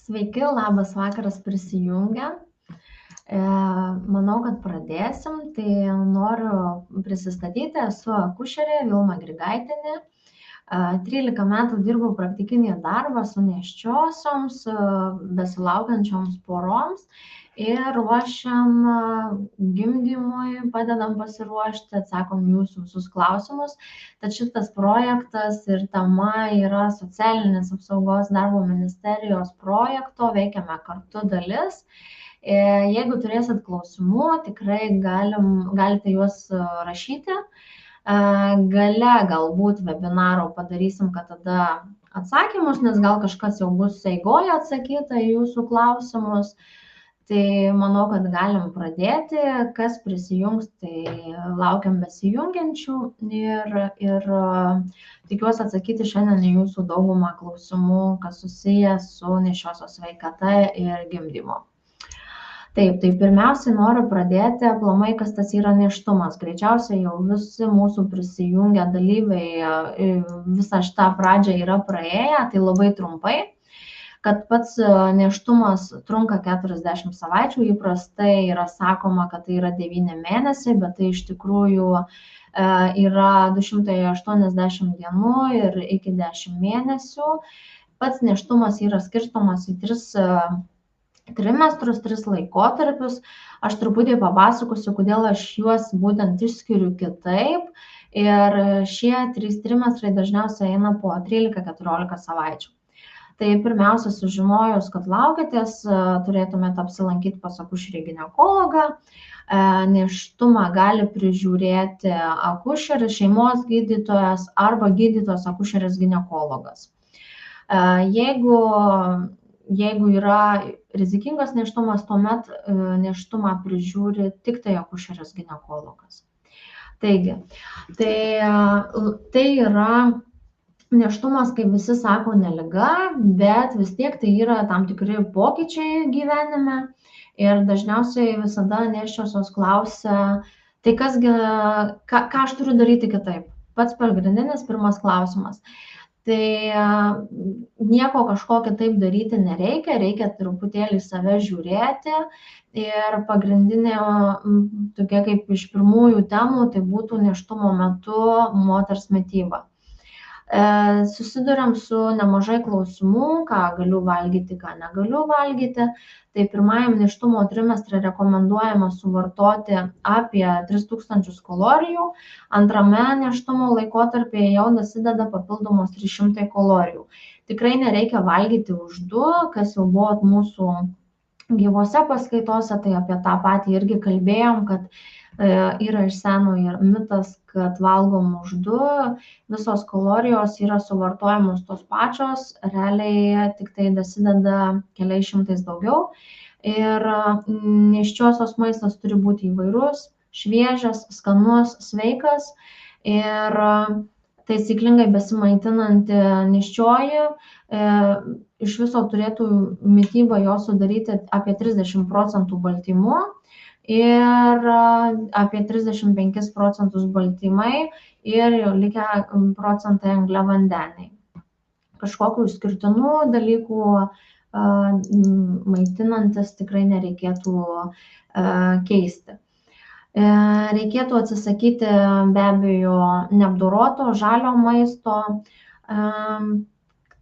Sveiki, labas vakaras prisijungę. Manau, kad pradėsim. Tai noriu prisistatyti, esu akušerė Vilma Grigaitienė. 13 metų dirbau praktikinį darbą su nėščiosioms, besilaukiančioms poroms ir ruošiam gimdymui, padedam pasiruošti, atsakom jūsų visus klausimus. Tad šitas projektas ir tema yra socialinės apsaugos darbo ministerijos projekto Veikiame kartu dalis. Jeigu turėsit klausimų, tikrai galite juos rašyti. Gale galbūt webinaro padarysim, kad tada atsakymus, nes gal kažkas jau bus eigoje atsakyta į jūsų klausimus. Tai manau, kad galim pradėti. Kas prisijungs, tai laukiam besijungiančių ir tikiuosi atsakyti šiandien į jūsų daugumą klausimų, kas susijęs su nėščiosios sveikata ir gimdymu. Taip, tai pirmiausiai noriu pradėti aplamai, kas tas yra nėštumas. Greičiausiai jau visi mūsų prisijungę dalyviai visą šitą pradžią yra praėję, tai labai trumpai, kad pats nėštumas trunka 40 savaičių, įprastai yra sakoma, kad tai yra 9 mėnesiai, bet tai iš tikrųjų yra 280 dienų ir iki 10 mėnesių. Pats nėštumas yra skirstomas į 3 trimestrus, 3 laikotarpius. Aš truputį papasakosiu, kodėl aš juos būtent išskiriu kitaip. Ir šie 3 trimestrai dažniausiai eina po 13-14 savaičių. Tai pirmiausia, sužinojus, kad laukiatės, turėtumėte apsilankyti pas akušerį ginekologą. Nėštumą gali prižiūrėti akušeris, šeimos gydytojas arba gydytojas akušeris ginekologas. Jeigu yra rizikingas nėštumas, tuomet nėštumą prižiūri tik tai akušeris ginekologas. Taigi, tai yra nėštumas, kaip visi sako, ne liga, bet vis tiek tai yra tam tikri pokyčiai gyvenime ir dažniausiai visada nėščiosios klausia, tai ką aš turiu daryti kitaip. Pats pagrindinis pirmas klausimas. Tai nieko kažko kitaip daryti nereikia, reikia truputėlį save žiūrėti ir pagrindinė, tokia kaip iš pirmųjų temų, tai būtų nėštumo metu moters mityba. Susiduriam su nemažai klausimų, ką galiu valgyti, ką negaliu valgyti. Tai pirmajam nėštumo trimestre rekomenduojama suvartoti apie 3000 kalorijų, antrame nėštumo laikotarpyje jau dasideda papildomos 300 kalorijų. Tikrai nereikia valgyti už 2, kas jau buvo mūsų gyvose paskaitose, tai apie tą patį irgi kalbėjom, kad yra iš seno ir mitas, kad valgom už 2, visos kalorijos yra suvartojamos tos pačios, realiai tik tai dasideda keliais šimtais daugiau. Ir nėščiosios maistas turi būti įvairus, šviežias, skanus, sveikas ir taisyklingai besimaitinanti nėščioji. Iš viso turėtų mitybą jo sudaryti apie 30% baltymų ir apie 35% baltymai ir likę procentai angliavandeniai. Kažkokių išskirtinų dalykų maitinantis tikrai nereikėtų keisti. Reikėtų atsisakyti be abejo neapdoroto žalio maisto.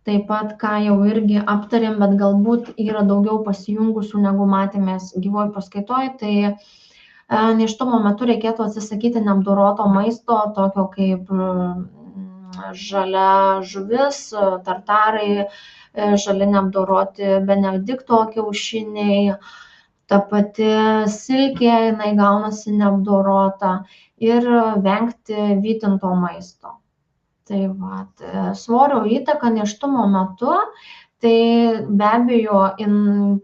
Taip pat, ką jau irgi aptarėm, bet galbūt yra daugiau pasijungusių, negu matėmės gyvoj paskaitoj, tai nėštumo metu reikėtų atsisakyti neapdoroto maisto, tokio kaip žalia žuvis, tartarai, žali neapdoroti benedikto kiaušiniai, ta pati silkė, jinai gaunasi neapdorota ir vengti vytinto maisto. Tai svorio įtaka nėštumo metu, tai be abejo,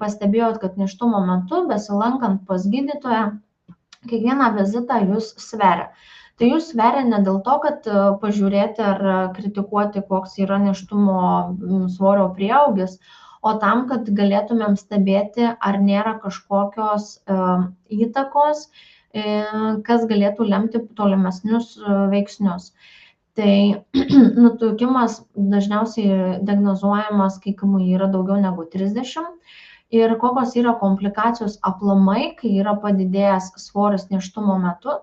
pastebėjot, kad nėštumo metu, besilankant pas gydytoją, kiekvieną vizitą jūs sveria. Tai jūs sveria ne dėl to, kad pažiūrėti ar kritikuoti, koks yra nėštumo svorio prieaugis, o tam, kad galėtumėm stebėti, ar nėra kažkokios įtakos, kas galėtų lemti tolimesnius veiksnius. Tai nutukimas dažniausiai diagnozuojamas, kai KMI yra daugiau negu 30. Ir kokios yra komplikacijos aplamai, kai yra padidėjęs svoris nėštumo metu,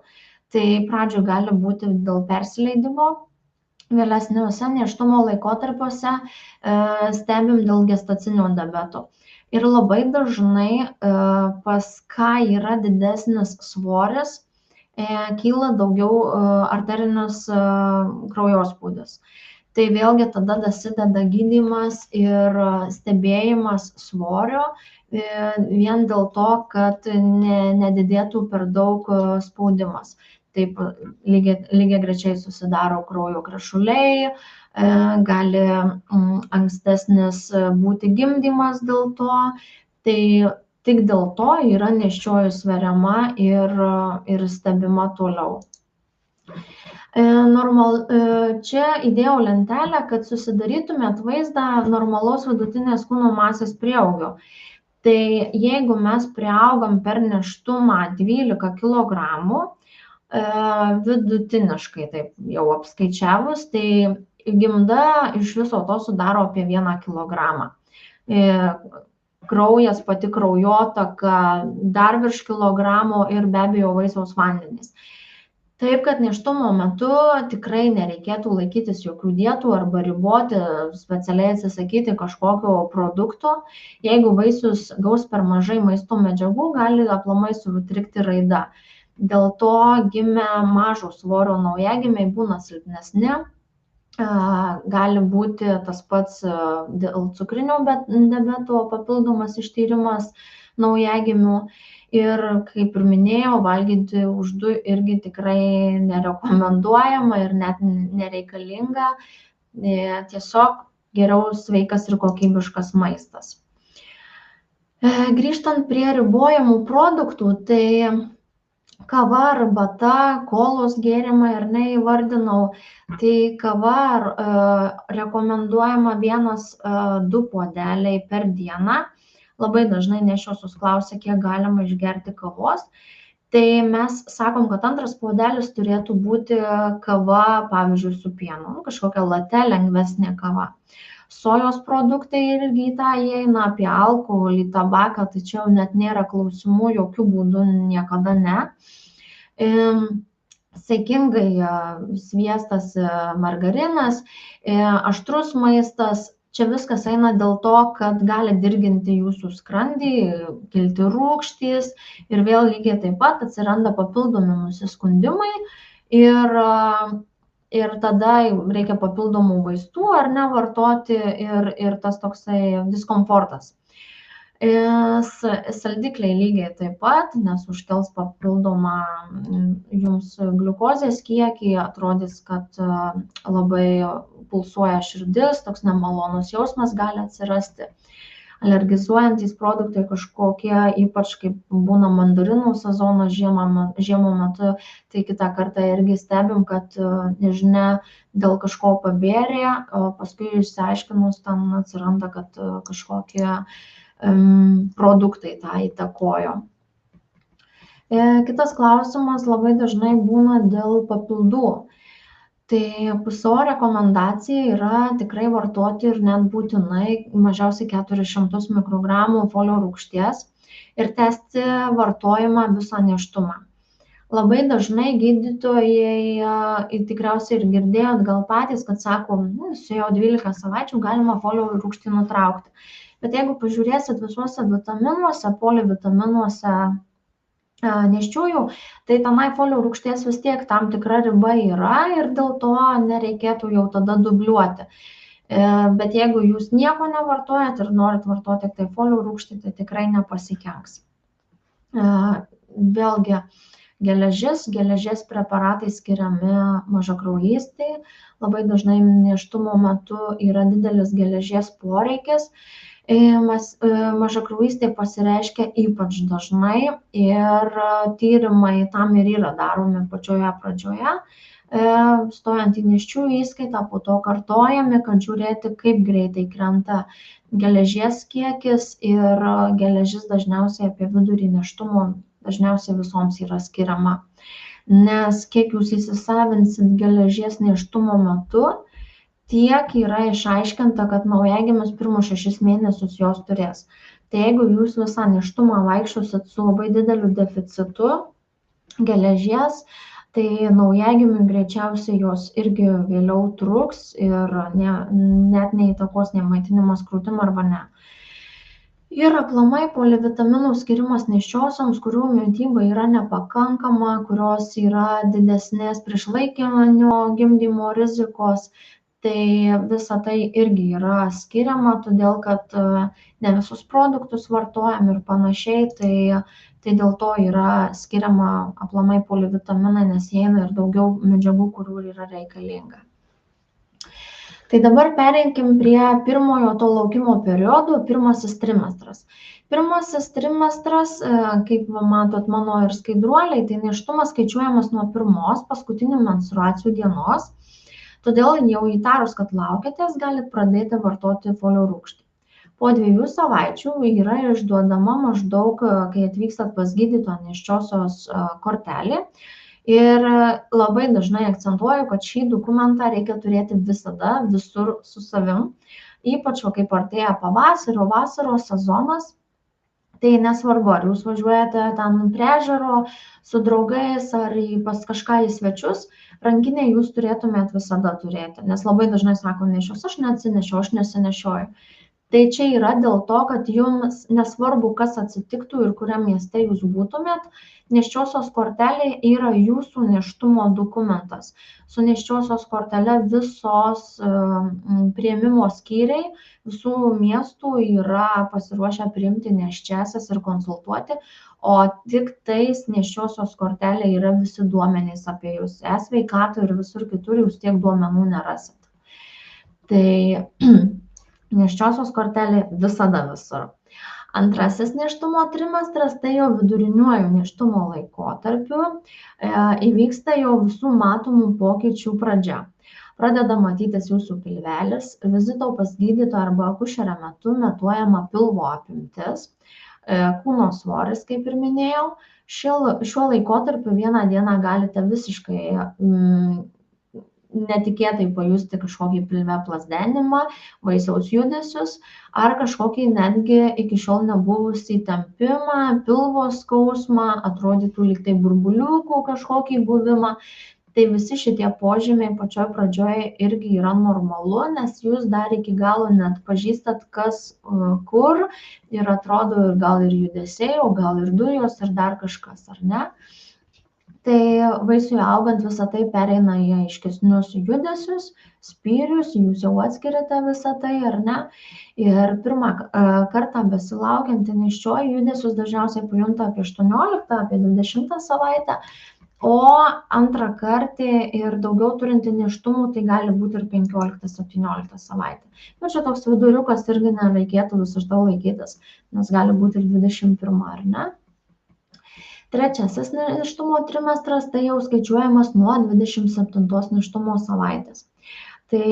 tai pradžioje gali būti dėl persileidimo, vėlesniuose nėštumo laikotarpiuose stebim dėl gestacinio diabeto. Ir labai dažnai pas ką yra didesnis svoris, kyla daugiau arterinis kraujospūdis. Tai vėlgi tada dasideda gydymas ir stebėjimas svorio vien dėl to, kad nedidėtų per daug spaudimas. Taip lygiagrečiai susidaro kraujo krešuliai, gali ankstesnis būti gimdymas dėl to. Tai tik dėl to yra nėščioji sveriama ir stebima toliau. Čia įdėjau lentelę, kad susidarytumėt vaizdą normalaus vidutinės kūno masės prieaugio. Tai jeigu mes priaugam per nėštumą 12 kg, vidutiniškai taip jau apskaičiavus, tai gimda iš viso to sudaro apie 1 kg. Kraujas, pati kraujotaka dar virš kilogramo ir be abejo vaisiaus vandenys. Taip, kad nėštumo metu tikrai nereikėtų laikytis jokių dietų arba riboti, specialiai atsisakyti kažkokio produkto. Jeigu vaisius gaus per mažai maisto medžiagų, gali aplamai sutrikti raida. Dėl to gimę mažo svorio naujagimiai būna silpnesni, gali būti tas pats dėl cukrinio diabeto papildomas ištyrimas naujagimių. Ir kaip ir minėjau, valgyti už 2 irgi tikrai nerekomenduojama ir net nereikalinga. Tiesiog geriau sveikas ir kokybiškas maistas. Grįžtant prie ribojamų produktų, tai kava, arbata, kolos gėrimai ar neįvardinau, tai kava rekomenduojama 1-2 puodeliai per dieną. Labai dažnai nėščiosios klausia, kiek galima išgerti kavos. Tai mes sakom, kad 2 puodelis turėtų būti kava, pavyzdžiui, su pienu, kažkokia late, lengvesnė kava. Sojos produktai irgi į tą įeina, apie alkoholį, tabaką, tai čia jau net nėra klausimų, jokių būdų niekada ne. Saikingai sviestas margarinas, aštrus maistas. Čia viskas eina dėl to, kad gali dirginti jūsų skrandį, kilti rūgštys ir vėl lygiai taip pat atsiranda papildomi nusiskundimai ir tada reikia papildomų vaistų ar ne vartoti ir tas toksai diskomfortas. Saldikliai lygiai taip pat, nes užkels papildomą jums gliukozės kiekį, atrodys, kad labai pulsuoja širdis, toks nemalonus jausmas gali atsirasti. Alergizuojantys produktai kažkokie, ypač kaip būna mandarinų sezono žiemo metu, tai kitą kartą irgi stebim, kad nežinia dėl kažko pabėrė, o paskui išsiaiškinus ten atsiranda, kad kažkokie produktai tą įtakojo. Kitas klausimas labai dažnai būna dėl papildų. Tai PSO rekomendacija yra tikrai vartoti ir net būtinai mažiausiai 400 mikrogramų folio rūgšties ir tęsti vartojimą visą nėštumą. Labai dažnai gydytojai, tikriausiai ir girdėjot gal patys, kad sako, suėjo 12 savaičių, galima folio rūgštį nutraukti. Bet jeigu pažiūrėsit visuose vitaminuose, polivitaminuose nėščiųjų, tai tenai folio rūgšties vis tiek tam tikra riba yra ir dėl to nereikėtų jau tada dubliuoti. Bet jeigu jūs nieko nevartojat ir norit vartoti tik tai folio rūgštį, tai tikrai nepasikenks. Vėlgi, geležies preparatai skiriami mažakraujystei. Labai dažnai nėštumo metu yra didelis geležies poreikis. Mažakraujystė pasireiškia ypač dažnai ir tyrimai tam ir yra daromi pačioje pradžioje, stojant į nėščiųjų įskaitą, po to kartojami, kad žiūrėti, kaip greitai krenta geležies kiekis ir geležis dažniausiai apie vidurį nėštumo dažniausiai visoms yra skiriama. nes kiek jūs įsisavinsit geležies nėštumo metu, tiek yra išaiškinta, kad naujagimis pirmus 6 mėnesius jos turės. Tai jeigu jūs visą nėštumą vaikščiosit su labai dideliu deficitu geležies, tai naujagimiui greičiausiai jos irgi vėliau truks ir net neįtakos nei maitinimas krūtim arba ne. Ir aplamai polivitaminų skirimas nėščiosioms, kurių mityba yra nepakankama, kurios yra didesnės priešlaikinio gimdymo rizikos, tai visa tai irgi yra skiriama, todėl kad ne visus produktus vartojam ir panašiai, tai dėl to yra skiriama aplamai polivitaminai, nes įeina ir daugiau medžiagų, kurių yra reikalinga. Tai dabar pereinkim prie pirmojo to laukimo periodo, pirmasis trimestras. Pirmasis trimestras, kaip matot mano ir skaidruoliai, tai nėštumas skaičiuojamas nuo pirmos paskutinių menstruacijų dienos, todėl jau įtarus, kad laukiatės, galit pradėti vartoti folio rūgštį. Po 2 savaičių yra išduodama maždaug, kai atvykstat pas gydytoją, nėščiosios kortelė. Ir labai dažnai akcentuoju, kad šį dokumentą reikia turėti visada, visur su savim, ypač kaip artėja pavasario, vasaros sezonas, tai nesvarbu, ar jūs važiuojate ten prie ežero su draugais ar pas kažką į svečius, rankinę jūs turėtumėt visada turėti, nes labai dažnai sako, nešios aš neatsinešiau, aš nesinešioju. Tai čia yra dėl to, kad jums nesvarbu, kas atsitiktų ir kuriam mieste jūs būtumėt, nėščiosios kortelė yra jūsų nėštumo dokumentas. Su nėščiosios kortele visos priėmimo skyriai visų miestų yra pasiruošę priimti nėščiasias ir konsultuoti, o tik tais nėščiosios kortelė yra visi duomenys apie jūs. E-sveikatą ir visur kitur jūs tiek duomenų nerasit. Tai nėščiosios kortelė visada visur. Antrasis nėštumo trimestras, tai jau viduriniuoju nėštumo laikotarpiu, įvyksta jau visų matomų pokyčių pradžia. Pradeda matytis jūsų pilvelis, vizito pas gydytoją arba akušerę metu matuojama pilvo apimtis, kūno svoris, kaip ir minėjau. Šiuo laikotarpiu vieną dieną galite visiškai netikėtai pajusti kažkokį pilve plazdenimą, vaisiaus judesius ar kažkokį netgi iki šiol nebuvusį tempimą, pilvo skausmą, atrodytų lyg tai burbuliukų kažkokį buvimą. Tai visi šitie požymiai pačioj pradžioje irgi yra normalu, nes jūs dar iki galo net pažįstat, kas kur ir atrodo ir gal ir judesiai, o gal ir dujos ir dar kažkas, ar ne? Tai vaisiui augant visą tai pereina į aiškesnius judesius, spyrius, jūs jau atskiriate visą tai, ar ne? Ir pirmą kartą besilaukianti nėščioji judesius dažniausiai pajunta apie 18, apie 20 savaitę, o antrą kartą ir daugiau turinti nėštumų, tai gali būti ir 15-17 savaitė. Bet čia toks viduriukas irgi nereikėtų visada laikytis, nes gali būti ir 21, ar ne? Trečiasis nėštumo trimestras, tai jau skaičiuojamas nuo 27 nėštumo savaitės. Tai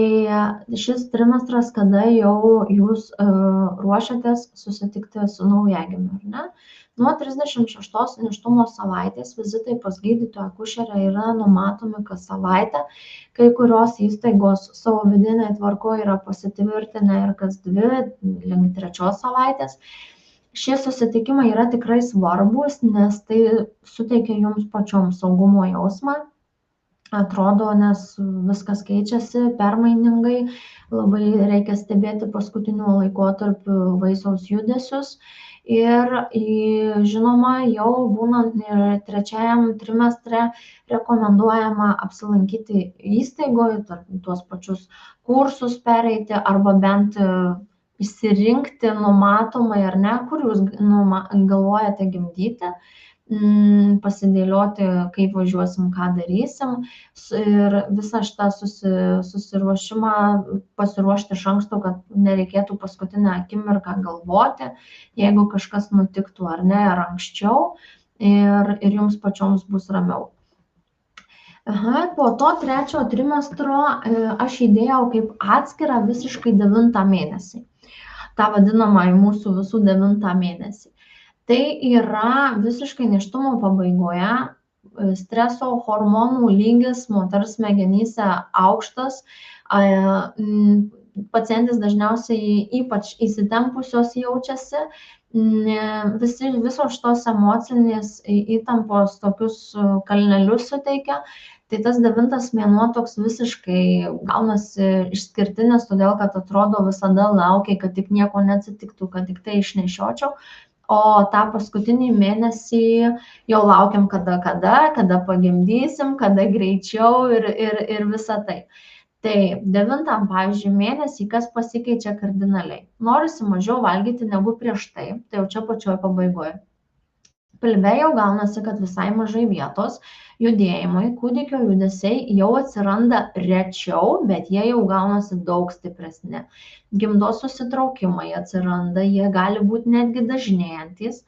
šis trimestras, kada jau jūs ruošiatės susitikti su naujagimiu, ar ne? Nuo 36 nėštumo savaitės vizitai pas gydytoją akušerę yra numatomi kas savaitę. Kai kurios įstaigos savo vidinėje tvarkoje yra pasitvirtinę ir kas 2 link 3 savaitės. Šie susitikimai yra tikrai svarbus, nes tai suteikia jums pačioms saugumo jausmą. Atrodo, nes viskas keičiasi permainingai, labai reikia stebėti paskutiniu laikotarpiu vaisiaus judesius. Ir žinoma, jau būnant trečiajam trimestre rekomenduojama apsilankyti įstaigoje, tuos pačius kursus pereiti arba bent išsirinkti numatomai, ar ne, kur jūs galvojate gimdyti, pasidėlioti, kaip važiuosim, ką darysim ir visą šitą susiruošimą pasiruošti iš anksto, kad nereikėtų paskutinę akimirką galvoti, jeigu kažkas nutiktų ar ne, ar anksčiau ir jums pačioms bus ramiau. Po to 3 trimestro aš įdėjau kaip atskirą visiškai 9 mėnesį. Ta vadinama mūsų visų 9 mėnesį. Tai yra visiškai nėštumo pabaigoje streso hormonų lygis moters smegenyse aukštas, pacientės dažniausiai ypač įsitempusios jaučiasi, visos šitos emocinės įtampos tokius kalnelius suteikia, tai tas 9 mėnuo toks visiškai gaunasi išskirtinis, todėl kad atrodo visada laukia, kad tik nieko neatsitiktų, kad tik tai išnešiočiau, o tą paskutinį mėnesį jau laukiam kada pagimdysim, kada greičiau ir visa tai. Tai 9, pavyzdžiui, mėnesį kas pasikeičia kardinaliai. Norisi mažiau valgyti negu prieš tai, tai jau čia pačioj pabaigoje. Pilve jau gaunasi, kad visai mažai vietos judėjimui, kūdikio judesiai jau atsiranda rečiau, bet jie jau gaunasi daug stipresni. Gimdos susitraukimai atsiranda, jie gali būti netgi dažnėjantis.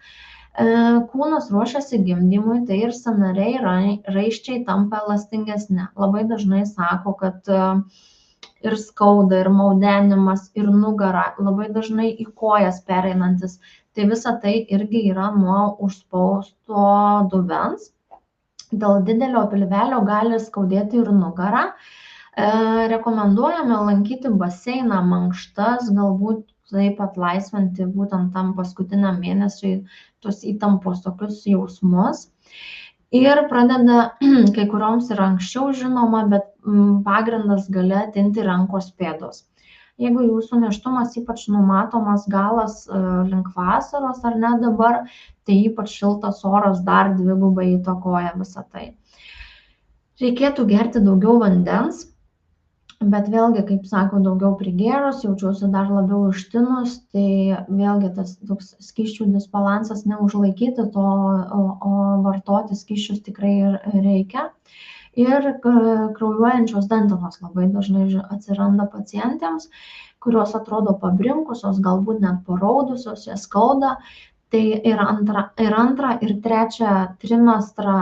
Kūnas ruošiasi gimdymui, tai ir sąnariai, raiščiai tampa elastingesni. Labai dažnai sako, kad ir skauda, ir maudenimas, ir nugara, labai dažnai į kojas pereinantis. Tai visa tai irgi yra nuo užspausto dubens. Dėl didelio pilvelio gali skaudėti ir nugarą. Rekomenduojame lankyti baseiną, mankštas, galbūt taip atlaisvinti būtent tam paskutiniam mėnesiui tos įtampos tokius jausmus. Ir pradeda, kai kurioms ir anksčiau žinoma, bet pagrindas gali tinti rankos pėdos. Jeigu jūsų nėštumas ypač numatomas galas link vasaros ar ne dabar, tai ypač šiltas oras dar dvigubai įtakoja visą tai. Reikėtų gerti daugiau vandens, bet vėlgi, kaip sako, daugiau prigėrus, jaučiausi dar labiau ištinus, tai vėlgi tas toks skysčių disbalansas neužlaikyti to, o vartoti skysčius tikrai reikia. Ir kraujuojančios dantenos labai dažnai atsiranda pacientėms, kurios atrodo pabrinkusios, galbūt net paraudusios, jas skauda. Tai ir antrą, ir trečią trimestrą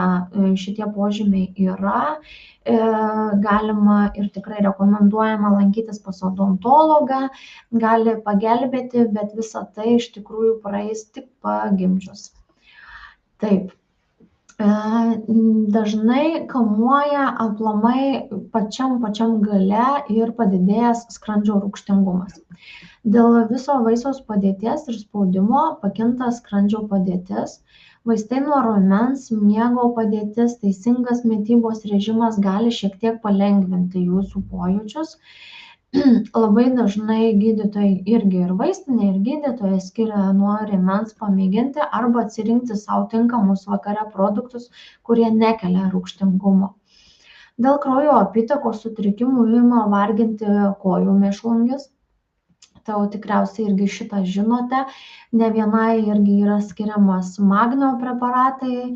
šitie požymiai yra. Galima ir tikrai rekomenduojama lankytis pas odontologą, gali pagelbėti, bet visa tai iš tikrųjų praeis tik pagimdžius. Taip. Dažnai kamuoja aplamai pačiam gale ir padidėjęs skrandžio rūgštingumas. Dėl viso vaisiaus padėties ir spaudimo pakinta skrandžio padėtis. Vaistai nuo raumens, miego padėtis, teisingas mitybos režimas gali šiek tiek palengvinti jūsų pojūčius. Labai dažnai gydytojai irgi ir vaistinė, ir gydytojai skiria nuo raumens pamėginti arba atsirinkti savo tinkamus vakare produktus, kurie nekelia rūgštingumo. Dėl kraujo apytakos sutrikimų ima varginti kojų mėšlungis. Tai tikriausiai irgi šitą žinote, ne vienai irgi yra skiriamas magnio preparatai,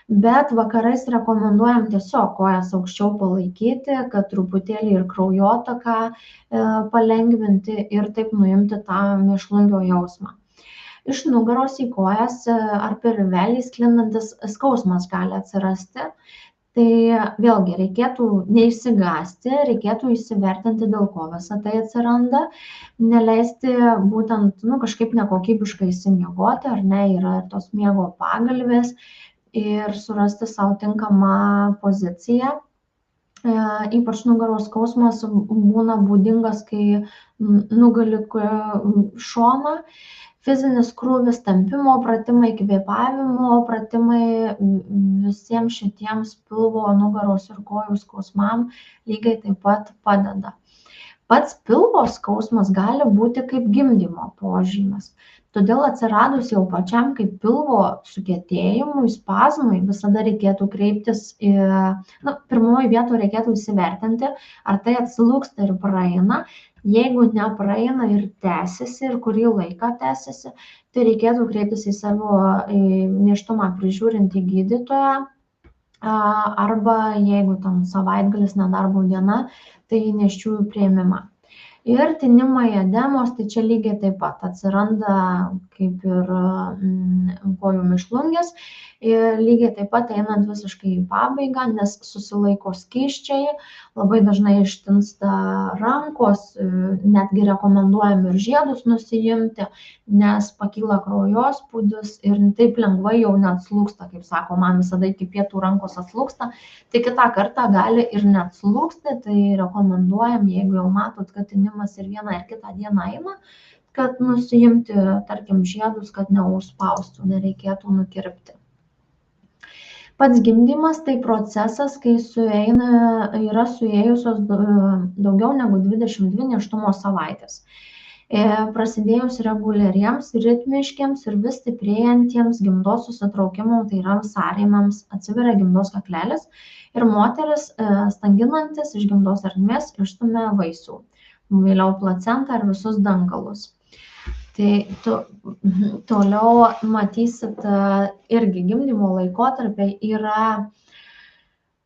bet vakarais rekomenduojam tiesiog kojas aukščiau palaikyti, kad truputėlį ir kraujotaką palengvinti ir taip nuimti tą mėšlungio jausmą. Iš nugaros į kojas ar pilvelį sklindantis skausmas gali atsirasti. Tai vėlgi reikėtų neišsigąsti, reikėtų įsivertinti, dėl ko visą tai atsiranda, neleisti būtent kažkaip nekokybiškai išsimiegoti, ar ne, yra ir tos miego pagalvės ir surasti savo tinkamą poziciją. Ypač nugaros skausmas būna būdingas, kai nugali šoną. Fizinis krūvis, tempimo pratimai, kvėpavimo pratimai visiems šitiems pilvo, nugaros ir kojų skausmam lygiai taip pat padeda. Pats pilvo skausmas gali būti kaip gimdymo požymis. Todėl atsiradus jau pačiam kaip pilvo sukietėjimui, spazmui, visada reikėtų kreiptis pirmoji vietoje reikėtų įsivertinti, ar tai atslūgsta ir praeina. Jeigu nepraeina ir tęsiasi, ir kurį laiką tęsiasi, tai reikėtų kreiptis į savo nėštumą prižiūrintį gydytoją, arba jeigu tam savaitgalis nedarbo diena, tai nėščiųjų priėmimą. Ir tinimai, edemos, tai čia lygiai taip pat atsiranda kaip ir kojų mėšlungės. Ir lygiai taip pat einant visiškai į pabaigą, nes susilaiko skysčiai, labai dažnai ištinsta rankos, netgi rekomenduojam ir žiedus nusiimti, nes pakyla kraujospūdis ir taip lengvai jau neatslūgsta, kaip sako, man visada iki pietų rankos atslūgsta, tai kitą kartą gali ir neatslūgsti, tai rekomenduojam, jeigu jau matot, kad tinimas ir vieną ir kitą dieną eina, kad nusiimti, tarkim, žiedus, kad neužspaustų, nereikėtų nukirpti. Pats gimdymas tai procesas, kai yra suėjusios daugiau negu 22 nėštumo savaitės. Prasidėjus reguliariems, ritmiškiams ir vis stiprėjantiems gimdos susitraukimams, tai yra sąrėmiams, atsiveria gimdos kaklelis ir moteris, stanginantis iš gimdos ertmės, išstumia vaisių, vėliau placentą ir visus dangalus. Tai toliau matysit, irgi gimdymo laikotarpiai yra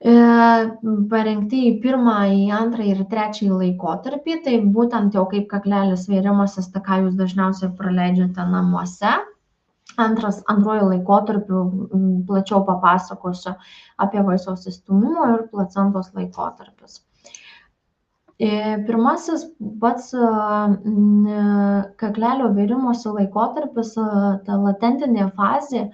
parengti į pirmąjį, antrąjį ir trečiąjį laikotarpį, tai būtent jau kaip kaklelis vėrimasis, tai ką jūs dažniausiai praleidžiate namuose. Antruoju laikotarpiu plačiau papasakosiu apie vaisiaus įstūmimo ir placentos laikotarpius. Pirmasis pats kaklelio vėrimosi laikotarpis, ta latentinė fazė,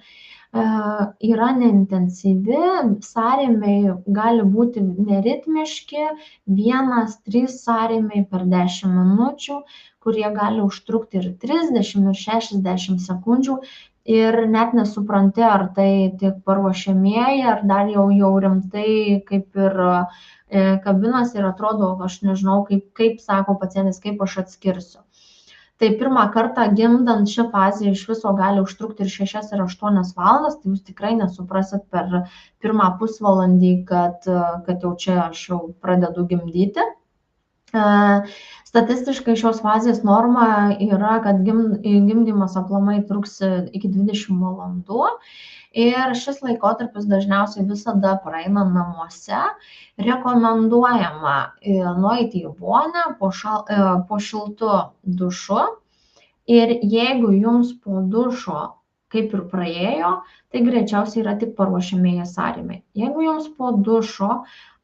yra neintensyvi, sąrėmiai gali būti neritmiški, 1-3 sąrėmiai per 10 minučių, kurie gali užtrukti ir 30, ir 60 sekundžių. Ir net nesupranti, ar tai tik paruošiamieji, ar dar jau rimtai kaip ir kabinas ir atrodo, aš nežinau, kaip sako pacientas, kaip aš atskirsiu. Tai pirmą kartą gimdant ši fazė iš viso gali užtrukti ir 6 ir 8 valandas, tai jūs tikrai nesuprasit per pirmą pusvalandį, kad jau čia aš jau pradedu gimdyti. Statistiškai šios fazės norma yra, kad gimdymas aplamai truks iki 20 valandų ir šis laikotarpis dažniausiai visada praeina namuose. Rekomenduojama nueiti į vonią po šiltu dušu ir jeigu jums po dušo kaip ir praėjo, tai greičiausiai yra tik paruošiamieji sąrėmiai. Jeigu jums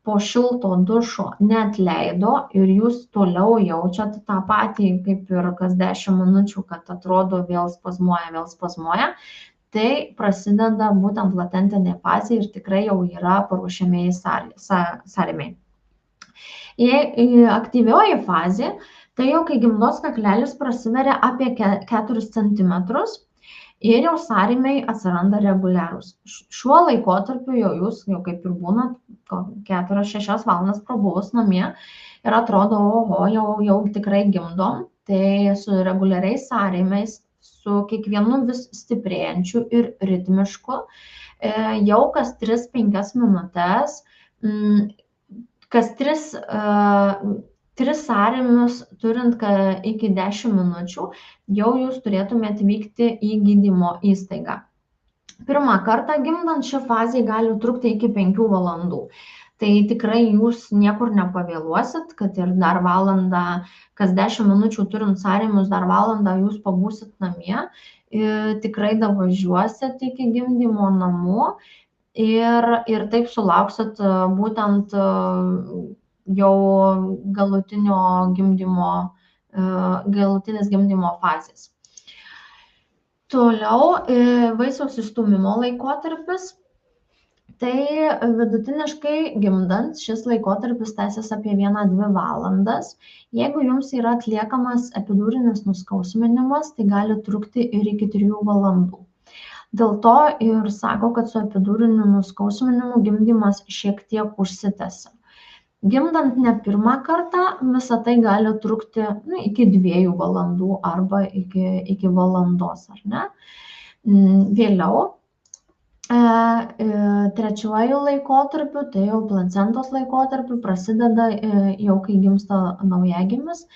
po šilto dušo neatleido ir jūs toliau jaučiat tą patį kaip ir kas 10 minučių, kad atrodo vėl spazmuoja, tai prasideda būtent latentinė fazė ir tikrai jau yra paruošiamieji sąrėmiai. Aktyvioji fazė, tai jau kai gimdos kaklelis prasiveria apie 4 cm ir jau sąrėmiai atsiranda reguliarūs. Šiuo laikotarpiu jūs jau kaip ir būnat 4-6 valandas prabuvus namie ir atrodo, jau tikrai gimdom, tai su reguliariais sąrėmiais, su kiekvienu vis stiprėjančiu ir ritmišku, jau kas 3-5 minutes, kas 3 sąrėmius turint iki 10 minučių, jau jūs turėtumėte vykti į gydymo įstaigą. Pirmą kartą gimdant ši fazė gali trukti iki 5 valandų. Tai tikrai jūs niekur nepavėluosit, kad ir dar valandą, kas 10 minučių turint sąrėmius, dar valandą jūs pabūsit namie, tikrai davažiuosit iki gimdymo namų ir taip sulauksit būtent jau galutinės gimdymo fazės. Toliau vaisiaus įstūmimo laikotarpis. Tai vidutiniškai gimdant šis laikotarpis tęsiasi apie 1-2 valandas. Jeigu jums yra atliekamas epidurinis nuskausminimas, tai gali trukti ir iki 3 valandų. Dėl to ir sako, kad su epiduriniu nuskausminimu gimdymas šiek tiek užsitęsia. Gimdant ne pirmą kartą, visą tai gali trukti iki 2 valandų arba iki valandos, ar ne? Vėliau, trečiuoju laikotarpiu, tai jau placentos laikotarpiu, prasideda jau kai gimsta naujagimis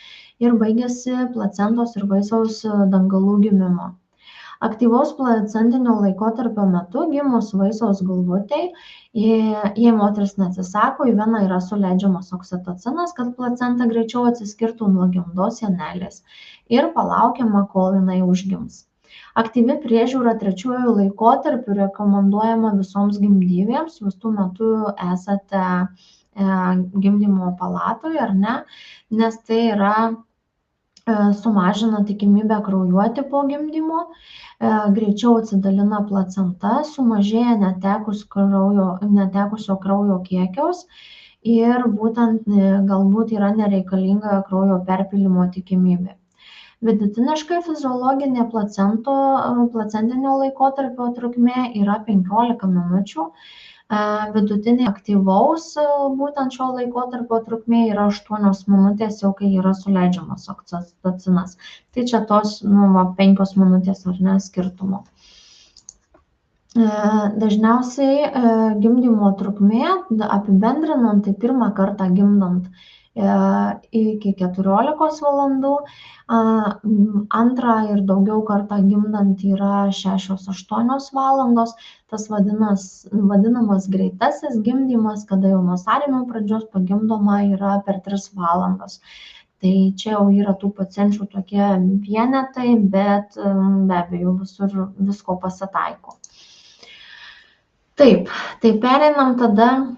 ir baigėsi placentos ir vaisiaus dangalų gimimo. Aktyvaus placentinio laikotarpio metu gimus vaisiaus galvutei, jei moteris neatsisako, į veną yra suleidžiamas oksitocinas, kad placenta greičiau atsiskirtų nuo gimdos sienelės ir palaukiama, kol jinai užgims. Aktyvi priežiūra trečiuoju laikotarpiu rekomenduojama visoms gimdyvėms, jūs tuo metu esate gimdymo palatoje, ar ne, nes tai yra sumažina tikimybę kraujuoti po gimdymo, greičiau atsidalina placenta, sumažėja netekusio kraujo kiekiaus ir būtent galbūt yra nereikalinga kraujo perpylimo tikimybė. Vidutiniškai fiziologinė placentinio laikotarpio trukmė yra 15 minučių, vidutinė aktyvaus būtent šio laikotarpio trukmė yra 8 minutės jau kai yra suleidžiamas oksitocinas. Tai čia tos 5 minutės ar ne skirtumo. Dažniausiai gimdymo trukmė, apibendrinant, tai pirmą kartą gimdant iki 14 valandų, antrą ir daugiau kartą gimdant yra 6-8 valandos, tas vadinamas greitasis gimdymas, kada jau nuo sąrėmio pradžios pagimdoma yra per 3 valandas. Tai čia jau yra tų pacienčių tokie vienetai, bet be abejo visur visko pasitaiko. Taip, tai pereinam tada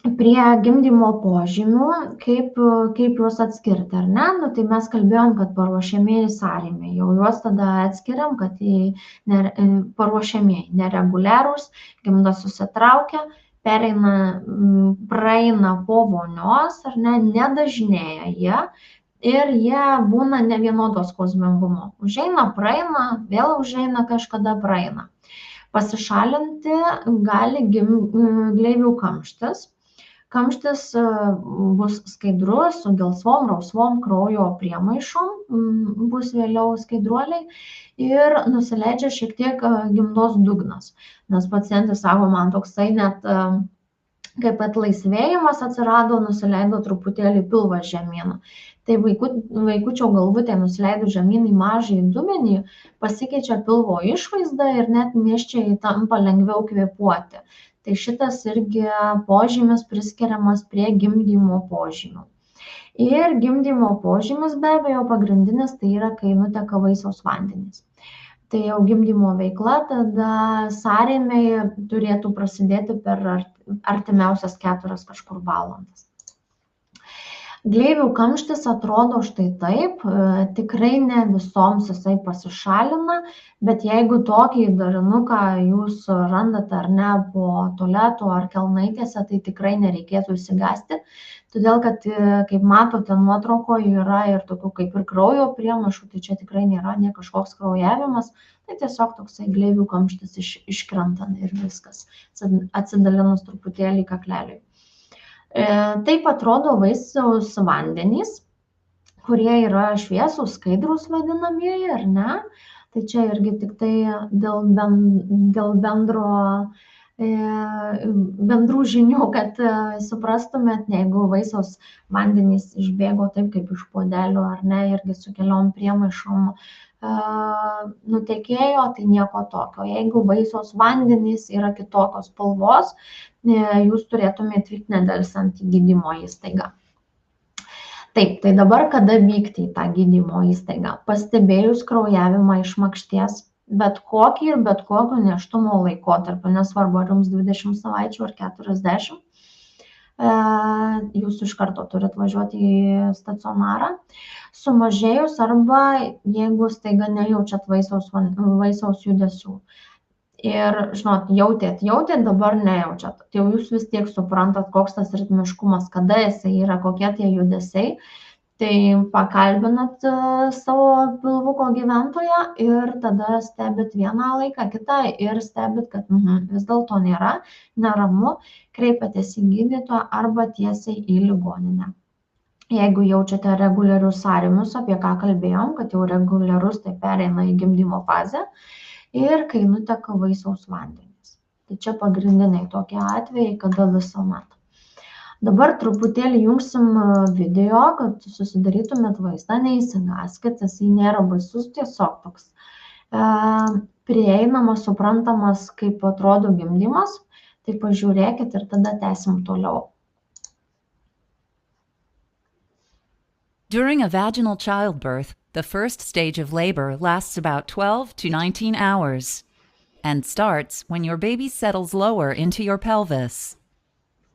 prie gimdymo požymių, kaip juos atskirti, ar ne? Tai mes kalbėjom, kad paruošiamieji sąrėmiai, jau juos tada atskiriam, kad paruošiamieji nereguliarūs, gimdos susitraukia, praeina po vonios, ar ne, nedažnėja jie ir jie būna nevienodos skausmingumo. Užeina, praeina, vėl užeina, kažkada praeina. Pasišalinti gali gleivių kamštis. Kamštis bus skaidrus, su gelsvom, rausvom kraujo priemaišom, bus vėliau skaidruoliai ir nusileidžia šiek tiek gimdos dugnas. Nes pacientas sako, man toksai net kaip atlaisvėjimas atsirado, nusileido truputėlį pilvas žemyn. Tai vaikučio galvutė nusileidus žemyn į mažąjį dubenį, pasikeičia pilvo išvaizda ir net nėščiai tampa lengviau kvėpuoti. Tai šitas irgi požymis priskiriamas prie gimdymo požymių. Ir gimdymo požymis be abejo pagrindinis tai yra, kai nuteka vaisiaus vandenys. Tai jau gimdymo veikla, tada sąrėmiai turėtų prasidėti per artimiausias 4 kažkur valandas. Gleivių kamštis atrodo štai taip, tikrai ne visoms jisai pasišalina, bet jeigu tokį darinuką jūs randate ar ne po tualeto ar kelnaitėse, tai tikrai nereikėtų įsigąsti, todėl kad, kaip matote, nuotraukoje yra ir tokių kaip ir kraujo priemaišų, tai čia tikrai nėra ne kažkoks kraujavimas, tai tiesiog toksai gleivių kamštis iškrenta ir viskas, atsidalinus truputėlį kakleliui. Taip atrodo vaisiaus vandenys, kurie yra šviesūs, skaidrūs vadinamieji, ar ne? Tai čia irgi tik tai dėl bendrų žinių, kad suprastumėt, jeigu vaisiaus vandenys išbėgo taip kaip iš puodelio, ar ne, irgi su keliom priemaišom nutekėjo, tai nieko tokio. Jeigu vaisiaus vandenys yra kitokios spalvos, jūs turėtumėte atvykti nedelsiant į gydymo įstaigą. Taip, tai dabar kada vykti į tą gydymo įstaigą? Pastebėjus kraujavimą iš makšties, bet kokį ir bet kokio nėštumo laikotarpio, nesvarbu, ar jums 20 savaičių ar 40, jūs iš karto turite važiuoti į stacionarą. Sumažėjus arba jeigu staiga nejaučiat vaisiaus judesių. Ir, žinot, jautėt, dabar nejaučiat. Tai jau jūs vis tiek suprantat, koks tas ritmiškumas, kada jisai yra, kokie tie judesiai. Tai pakalbinat savo pilvuko gyventoją ir tada stebit vieną laiką, kitą ir stebit, kad vis dėlto nėra, neramu, kreipiatės į gydytoją arba tiesiai į ligoninę. Jeigu jaučiate reguliarius sąrėmius, apie ką kalbėjom, kad jau reguliarus, tai pereina į gimdymo fazę. Ir kai nuteka vaisiaus vandenys. Tai čia pagrindiniai tokie atvejai, kada visuomet. Dabar truputėlį jungsim video, kad susidarytumėt vaizdą, neįsigaskit, jisai nėra baisus, tiesiog toks prieinamas, suprantamas, kaip atrodo gimdymas. Tai pažiūrėkit ir tada tęsim toliau. During a vaginal childbirth, The first stage of labor lasts about 12 to 19 hours and starts when your baby settles lower into your pelvis.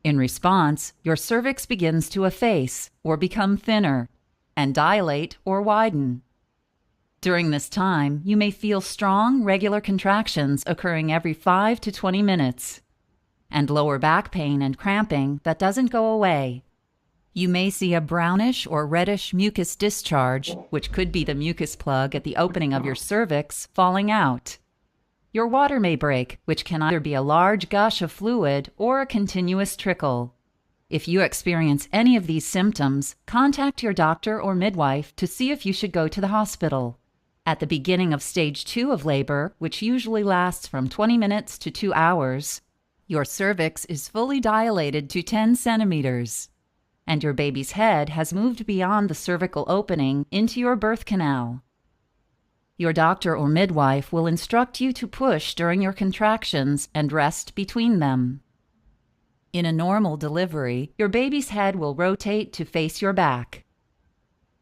In response, your cervix begins to efface or become thinner and dilate or widen. During this time, you may feel strong, regular contractions occurring every 5 to 20 minutes, and lower back pain and cramping that doesn't go away. You may see a brownish or reddish mucus discharge, which could be the mucus plug at the opening of your cervix, falling out. Your water may break, which can either be a large gush of fluid or a continuous trickle. If you experience any of these symptoms, contact your doctor or midwife to see if you should go to the hospital. At the beginning of stage 2 of labor, which usually lasts from 20 minutes to 2 hours, your cervix is fully dilated to 10 centimeters, and your baby's head has moved beyond the cervical opening into your birth canal. Your doctor or midwife will instruct you to push during your contractions and rest between them. In a normal delivery, your baby's head will rotate to face your back.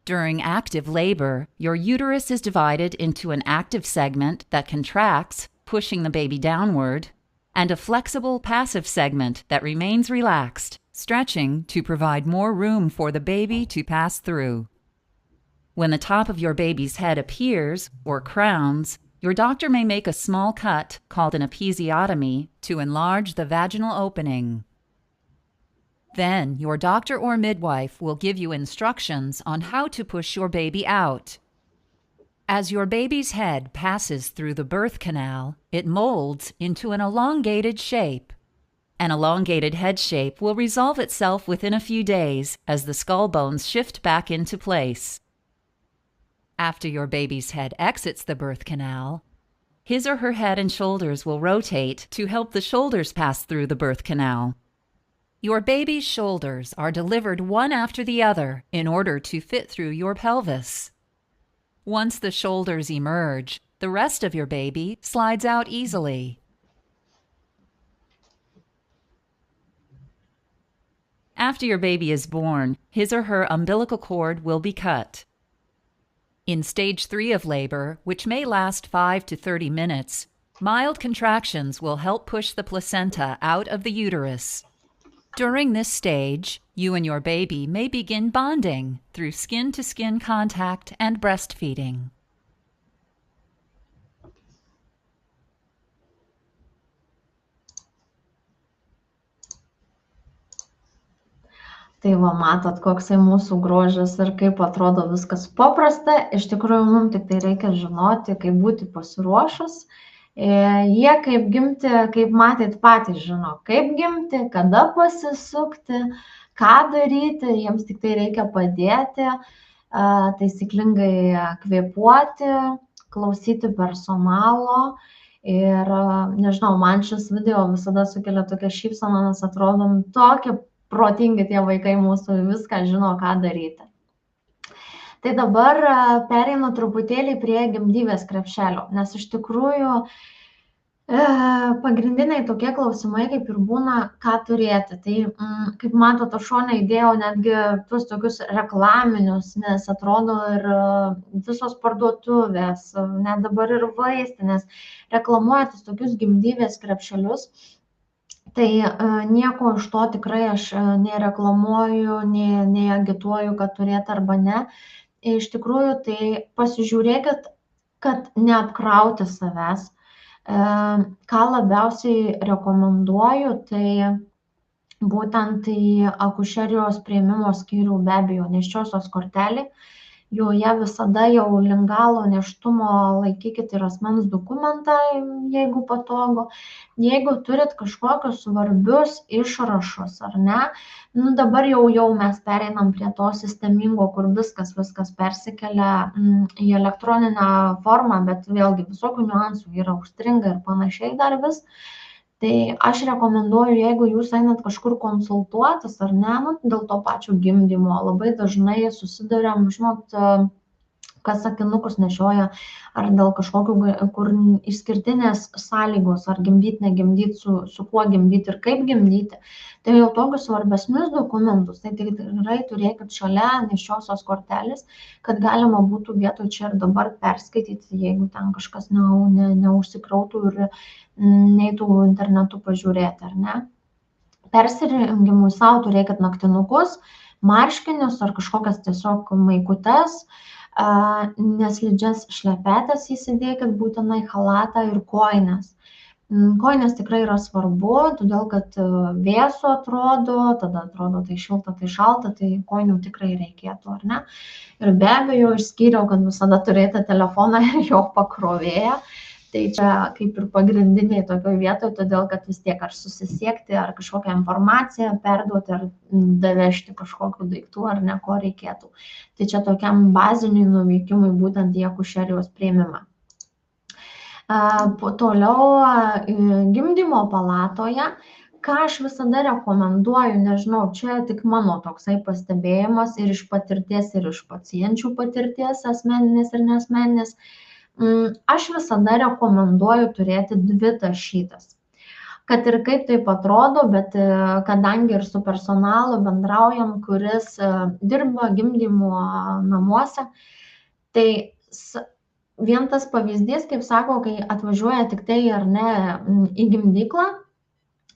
During active labor, your uterus is divided into an active segment that contracts, pushing the baby downward, and a flexible passive segment that remains relaxed, stretching to provide more room for the baby to pass through. When the top of your baby's head appears, or crowns, your doctor may make a small cut, called an episiotomy, to enlarge the vaginal opening. Then, your doctor or midwife will give you instructions on how to push your baby out. As your baby's head passes through the birth canal, it molds into an elongated shape. An elongated head shape will resolve itself within a few days as the skull bones shift back into place. After your baby's head exits the birth canal, his or her head and shoulders will rotate to help the shoulders pass through the birth canal. Your baby's shoulders are delivered one after the other in order to fit through your pelvis. Once the shoulders emerge, the rest of your baby slides out easily. After your baby is born, his or her umbilical cord will be cut. In stage 3 of labor, which may last 5 to 30 minutes, mild contractions will help push the placenta out of the uterus. During this stage, you and your baby may begin bonding through skin-to-skin contact and breastfeeding. Tai va, matot, koksai mūsų grožis ir kaip atrodo viskas paprasta. Iš tikrųjų, mums tik tai reikia žinoti, kaip būti pasiruošus. Jie kaip gimti, kaip matėt, patys žino, kaip gimti, kada pasisukti, ką daryti, jiems tik tai reikia padėti, taisyklingai kvėpuoti, klausyti personalo. Ir nežinau, man šis video visada sukelia tokią šypseną, nes atrodom tokie protingi tie vaikai mūsų, viską žino, ką daryti. Tai dabar pereinu truputėlį prie gimdyvės krepšelio, nes iš tikrųjų pagrindiniai tokie klausimai kaip ir būna, ką turėti. Tai, kaip matote, šone įdėjau netgi tuos tokius reklaminius, nes atrodo ir visos parduotuvės, net dabar ir vaistinės, reklamuoja tus tokius gimdyvės krepšelius. Tai nieko iš to tikrai aš nereklamuoju, nei agituoju, kad turėti arba ne. Iš tikrųjų, tai pasižiūrėkit, kad neapkrauti savęs. Ką labiausiai rekomenduoju, tai būtent į akušerijos priėmimo skyrių be abejo nėščiosios kortelį. Joje visada jau lingalo nėštumo laikykit ir asmens dokumentą, jeigu patogu. Jeigu turit kažkokius svarbius išrašus, ar ne, dabar jau mes pereinam prie to sistemingo, kur viskas persikelia į elektroninę formą, bet vėlgi visokių niuansų yra, užstringa ir panašiai dar vis. Tai aš rekomenduoju, jeigu jūs einat kažkur konsultuotis ar ne, dėl to pačio gimdymo, labai dažnai susiduriam, žinot, kas akinukus nešioja, ar dėl kažkokių, kur išskirtinės sąlygos, ar gimdyti, negimdyti, su kuo gimdyti ir kaip gimdyti. Tai jau tokius svarbesnius dokumentus, tai tikrai turėkit šalia nešiosios kortelės, kad galima būtų vietoj čia ir dabar perskaityti, jeigu ten kažkas neužsikrautų ir neitų internetu pažiūrėti, ar ne. Persirengimui savo turėkit naktinukus, marškinius ar kažkokias tiesiog maikutes, neslidžias šlepetės įsidėkit, būtinai chalatą ir kojines. Kojines tikrai yra svarbu, todėl kad vėsu atrodo, tada atrodo tai šilta, tai šalta, tai kojinių tikrai reikėtų, ar ne? Ir be abejo, išskyriau, kad visada turėti telefoną ir jo pakrovėją. Tai čia kaip ir pagrindiniai tokioje vietoje, todėl kad vis tiek ar susisiekti, ar kažkokią informaciją perduoti, ar davežti kažkokių daiktų, ar ne ko reikėtų. Tai čia tokiam baziniui nuvykimui būtent į akušerijos priėmimą. Toliau gimdymo palatoje, ką aš visada rekomenduoju, nežinau, čia tik mano toksai pastebėjimas ir iš patirties, ir iš pacienčių patirties, asmeninės ir neasmeninės, aš visada rekomenduoju turėti 2 tašytas. Kad ir kaip taip atrodo, bet kadangi ir su personalu bendraujam, kuris dirba gimdymo namuose, tai vien tas pavyzdys, kaip sako, kai atvažiuoja tik tai ar ne į gimdyklą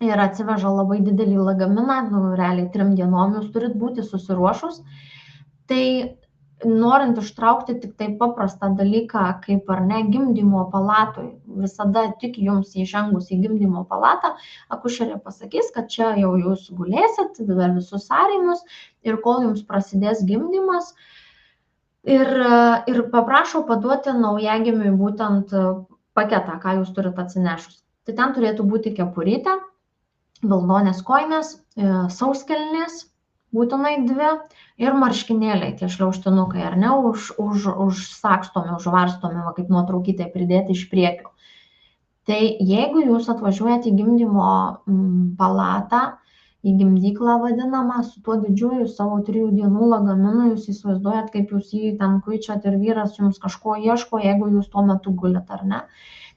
ir atsiveža labai didelį lagaminą, realiai 3 dienom jūs turit būti susiruošus, tai norint ištraukti tik tai paprastą dalyką, kaip ar ne gimdymo palatoj, visada tik jums įžengus į gimdymo palatą, akušerė pasakys, kad čia jau jūs gulėsit, visus sąrėmius ir kol jums prasidės gimdymas ir paprašau paduoti naujagimiui būtent paketą, ką jūs turit atsinešus. Tai ten turėtų būti kepurytė, vilnonės kojinės, sauskelnės, būtinai 2 ir marškinėliai, tie šliaužtinukai, ar ne, užsakstomi, užvarstomi, kaip nuotraukytė pridėti iš priekio. Tai jeigu jūs atvažiuojate į gimdymo palatą, į gimdyklą vadinamą, su tuo didžiuoju savo 3 dienų lagaminu, jūs įsivaizduojat, kaip jūs jį ten kuičiat ir vyras jums kažko ieško, jeigu jūs tuo metu gulit, ar ne.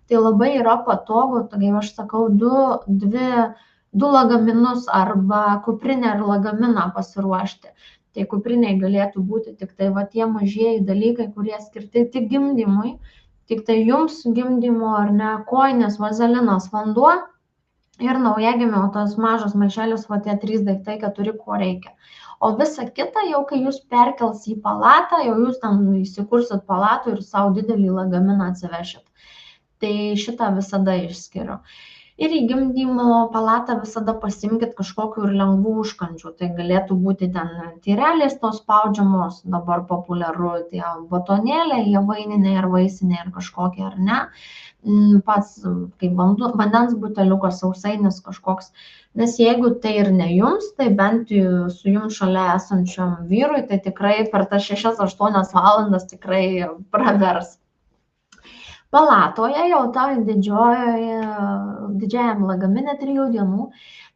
Tai labai yra patogu, kaip aš sakau, 2 lagaminus arba kuprinę ir lagaminą pasiruošti. Tai kupriniai galėtų būti tik tai tie mažieji dalykai, kurie skirti tik gimdymui, tik tai jums gimdymo ar ne, kojinės, vazelinas, vanduo ir naujagimio tas mažas maišelis, tie 3 daiktai, 4, ko reikia. O visa kita, jau kai jūs perkels į palatą, jau jūs ten įsikursit palatų ir savo didelį lagaminą atsivešit. Tai šitą visada išskiriu. Ir į gimdymo palatą visada pasimkit kažkokiu ir lengvų užkandžių. Tai galėtų būti ten tyrelės tos spaudžiamos, dabar populiaru tie batonėliai, javaininiai ar vaisiniai ar kažkokie, ar ne. Pats kaip vandens buteliukas, sausainis kažkoks. Nes jeigu tai ir ne jums, tai bent su jums šalia esančiam vyrui, tai tikrai per tas 6-8 valandas tikrai pravers. Palatoje jau didžiajam lagamine 3 dienų,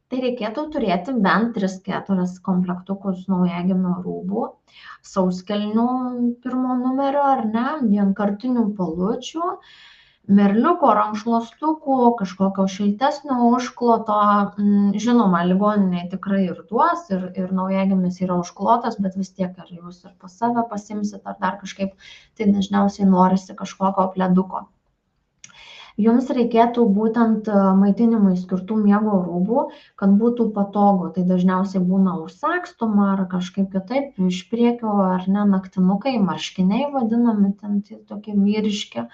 tai reikėtų turėti bent 3-4 komplektukus naujagimio rūbų, sauskelnių 1 numerio ar ne, vienkartinių palučių, merliuko, rankšluostukų, kažkokio šiltesnio užkloto. Žinoma, ligoniniai tikrai ir duos, ir naujagimis yra užklotas, bet vis tiek ar jūs ir pas save pasimsit, ar dar kažkaip, tai dažniausiai norisi kažkokio pleduko. Jums reikėtų būtent maitinimui skirtų miego rūbų, kad būtų patogu. Tai dažniausiai būna užsakstoma ar kažkaip kitaip iš priekio, ar ne, naktinukai, marškiniai vadinami, ten tokie vyriški.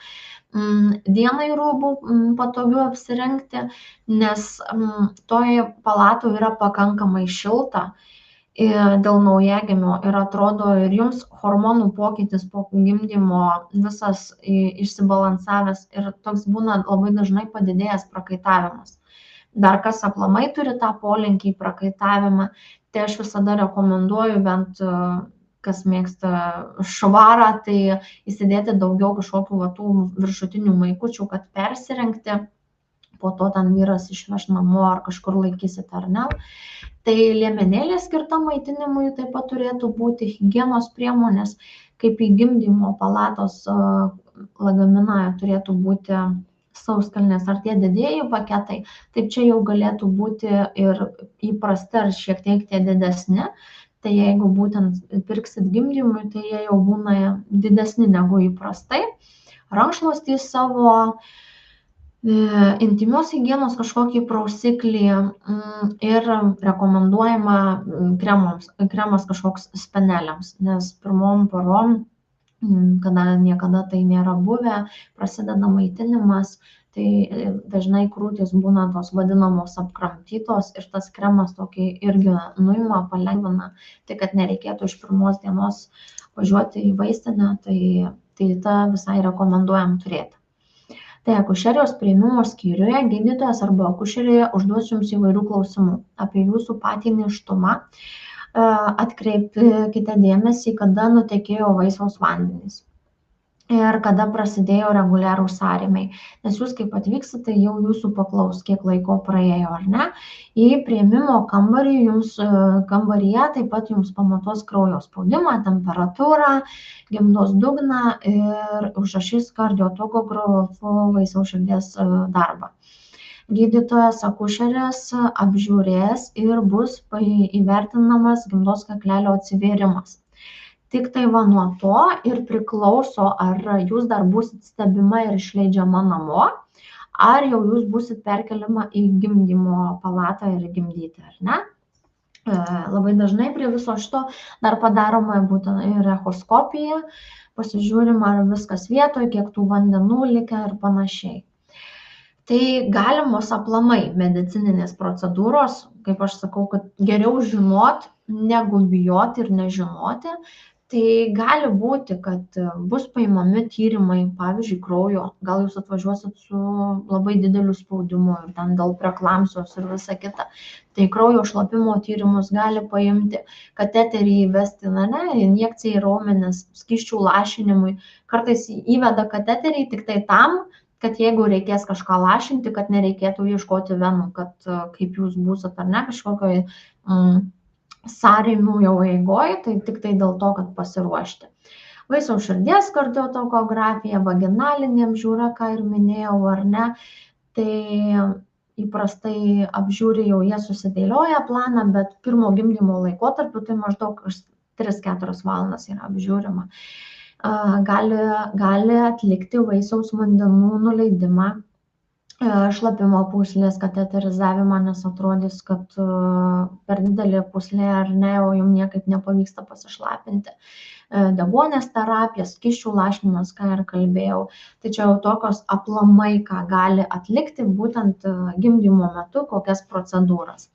Dienai rūbų patogiau apsirengti, nes toje palatoje yra pakankamai šilta dėl naujagimio ir atrodo ir jums hormonų pokytis po gimdymo visas išsibalansavęs ir toks būna labai dažnai padidėjęs prakaitavimas. Dar kas aplamai turi tą polinkį į prakaitavimą, tai aš visada rekomenduoju bent kas mėgsta švarą, tai įsidėti daugiau kažkokių tų viršutinių maikučių, kad persirengti, po to ten vyras išveš namo ar kažkur laikysit ar ne. Tai liemenėlė skirta maitinimui taip pat turėtų būti, higienos priemonės, kaip į gimdymo palatos lagaminą turėtų būti sauskelnės ar tie didieji paketai, taip čia jau galėtų būti ir įprasti ar šiek tiek tie didesni. Tai jeigu būtent pirksit gimdymui, tai jie jau būna didesni negu įprastai. Rankšluostį savo, intymios higienos kažkokį prausiklį ir rekomenduojama kremas kažkoks speneliams, nes pirmom parom, kada niekada tai nėra buvę, prasideda maitinimas, tai dažnai krūtys būna tos vadinamos apkramtytos ir tas kremas tokį irgi nuima, palengvina, tai kad nereikėtų iš pirmos dienos važiuoti į vaistinę, tai tą visai rekomenduojam turėti. Tai akušerijos priėmimo skyriuje gydytojas arba akušerija užduos jums įvairių klausimų apie jūsų patį nėštumą. Atkreipkite dėmesį, kada nutekėjo vaisiaus vandenys ir kada prasidėjo reguliarūs sąrėmiai, nes jūs kaip atvyksite, jau jūsų paklaus, kiek laiko praėjo ar ne. Į priėmimo kambarį kambaryje taip pat jums pamatuos kraujo spaudimą, temperatūrą, gimdos dugną ir užrašys kardiotokografu vaisiaus širdies darbą. Gydytojas akušeris apžiūrės ir bus įvertinamas gimdos kaklelio atsivėrimas. Tik tai va nuo to ir priklauso, ar jūs dar būsit stebima ir išleidžiama namo, ar jau jūs būsit perkeliama į gimdymo palatą ir gimdyti, ar ne. Labai dažnai prie viso šito dar padaroma būtent ir echoskopija, pasižiūrima, ar viskas vietoje, kiek tų vandenų likę ir panašiai. Tai galimos aplamai medicininės procedūros, kaip aš sakau, kad geriau žinot, negu bijoti ir nežinoti. Tai gali būti, kad bus paimami tyrimai, pavyzdžiui, kraujo, gal jūs atvažiuosit su labai dideliu spaudimu ir ten dėl preeklamsijos ir visa kita. Tai kraujo šlapimo tyrimus gali paimti, kateterį įvesti, injekcijai į raumenis, skysčių lašinimui. Kartais įveda kateterį tik tai tam, kad jeigu reikės kažką lašinti, kad nereikėtų ieškoti venų, kad kaip jūs būsit ar ne kažkokioj sąrėmių jau eigoj, tai tik tai dėl to, kad pasiruošti. Vaisiaus širdies kardiotokografija, vaginalinė apžiūra, ką ir minėjau, ar ne, tai įprastai apžiūri jau jie susidėlioja planą, bet pirmo gimdymo laikotarpiu tai maždaug 3-4 valandas yra apžiūrima. Gali atlikti vaisiaus vandenų nuleidimą, šlapimo pūslės kateterizavimą, nes atrodys, kad per didelė pūslė ar ne, o jums niekaip nepavyksta pasišlapinti. Deguonies terapija, skysčių lašinimas, ką ir kalbėjau. Tai čia jau tokios aplamai, ką gali atlikti būtent gimdymo metu, kokias procedūras.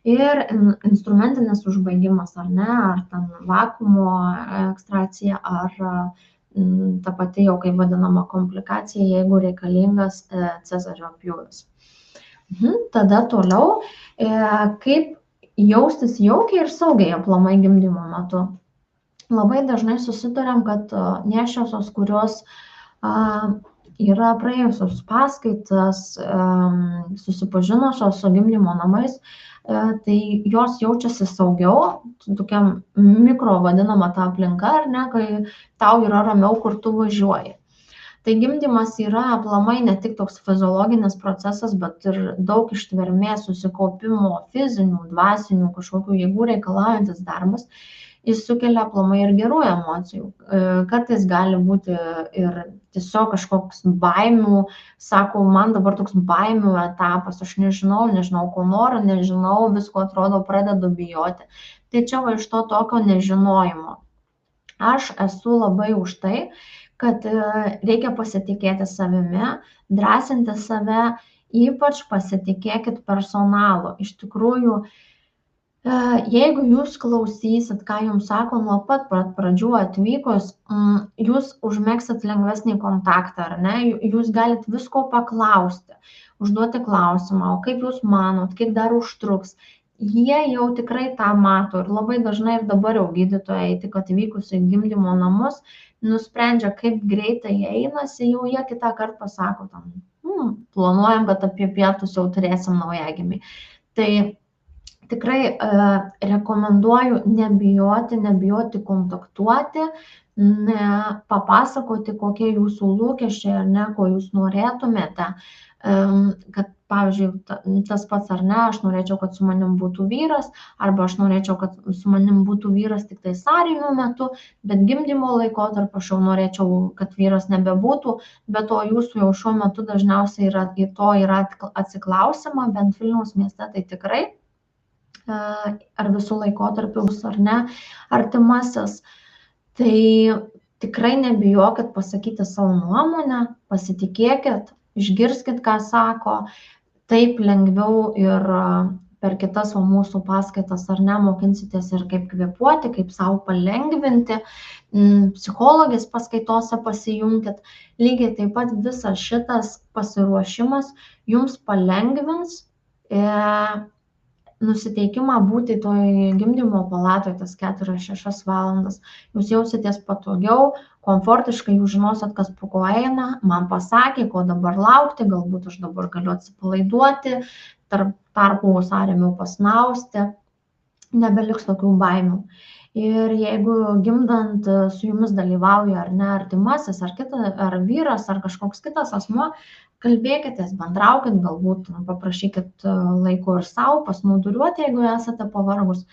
Ir instrumentinis užbaigimas, ar ne, ar ten vakuumo ekstrakcija, ar ta pati jau kaip vadinama komplikacija, jeigu reikalingas cezario pjūvis. Tada toliau, kaip jaustis jaukiai ir saugiai aplamai gimdymo metu. Labai dažnai susiduriam, kad nėščiosios, kurios yra praėjusios paskaitas, susipažinusios su gimdymo namais, tai jos jaučiasi saugiau, tokia mikro vadinama ta aplinka, ar ne, kai tau yra ramiau, kur tu važiuoji. Tai gimdymas yra aplamai ne tik toks fiziologinis procesas, bet ir daug ištvermės, susikaupimo, fizinių, dvasinių, kažkokių jėgų reikalaujantis darbas. Jis sukelia aplamai ir gerų emocijų. Kartais gali būti ir tiesiog kažkoks baimių, sako, man dabar toks baimių etapas, aš nežinau, ko noriu, nežinau, visko atrodo, pradedu bijoti. Tai čia va iš to tokio nežinojimo. Aš esu labai už tai, kad reikia pasitikėti savimi, drąsinti save, ypač pasitikėkit personalu. Iš tikrųjų, jeigu jūs klausysit, ką jums sako nuo pat pradžių atvykus, jūs užmegsit lengvesnį kontaktą, ar ne? Jūs galit visko paklausti, užduoti klausimą, o kaip jūs manot, kiek dar užtruks. Jie jau tikrai tą mato ir labai dažnai ir dabar jau gydytojai, tik atvykus į gimdymo namus, nusprendžia, kaip greitai einasi, jau jie kitą kartą pasako, planuojam, kad apie pietus jau turėsim naujagimį. Tai Tikrai rekomenduoju nebijoti kontaktuoti, papasakoti, kokie jūsų lūkesčiai ar ne, ko jūs norėtumėte, kad, pavyzdžiui, tas pats ar ne, aš norėčiau, kad su manim būtų vyras, arba aš norėčiau, kad su manim būtų vyras tik tai sąrėmių metu, bet gimdymo laikotarpiu aš jau norėčiau, kad vyras nebebūtų, bet to jūsų jau šiuo metu dažniausiai į to yra atsiklausima, bent Vilniaus mieste tai tikrai, ar visų laikotarpių bus ar ne, artimasis. Tai tikrai nebijokit pasakyti savo nuomonę, pasitikėkit, išgirskit, ką sako, taip lengviau ir per kitas mūsų paskaitas ar ne mokinsitės ir kaip kvėpuoti, kaip savo palengvinti, psichologės paskaitose pasijunkit. Lygiai taip pat visas šitas pasiruošimas jums palengvins nusiteikimą būti toj gimdymo palatoje tas 4-6 valandas. Jūs jausitės patogiau, komfortiškai, jūs žinosit, kas po ko eina, man pasakė, ko dabar laukti, galbūt aš dabar galiu atsipalaiduoti, tarpu sąrėmių pasnausti, nebeliks tokių baimių. Ir jeigu gimdant su jumis dalyvauja ar ne artimasis, ar vyras, ar kažkoks kitas asmuo, kalbėkitės, bendraukit, galbūt paprašykit laiko ir savo pasnūduriuoti, jeigu esate pavargus.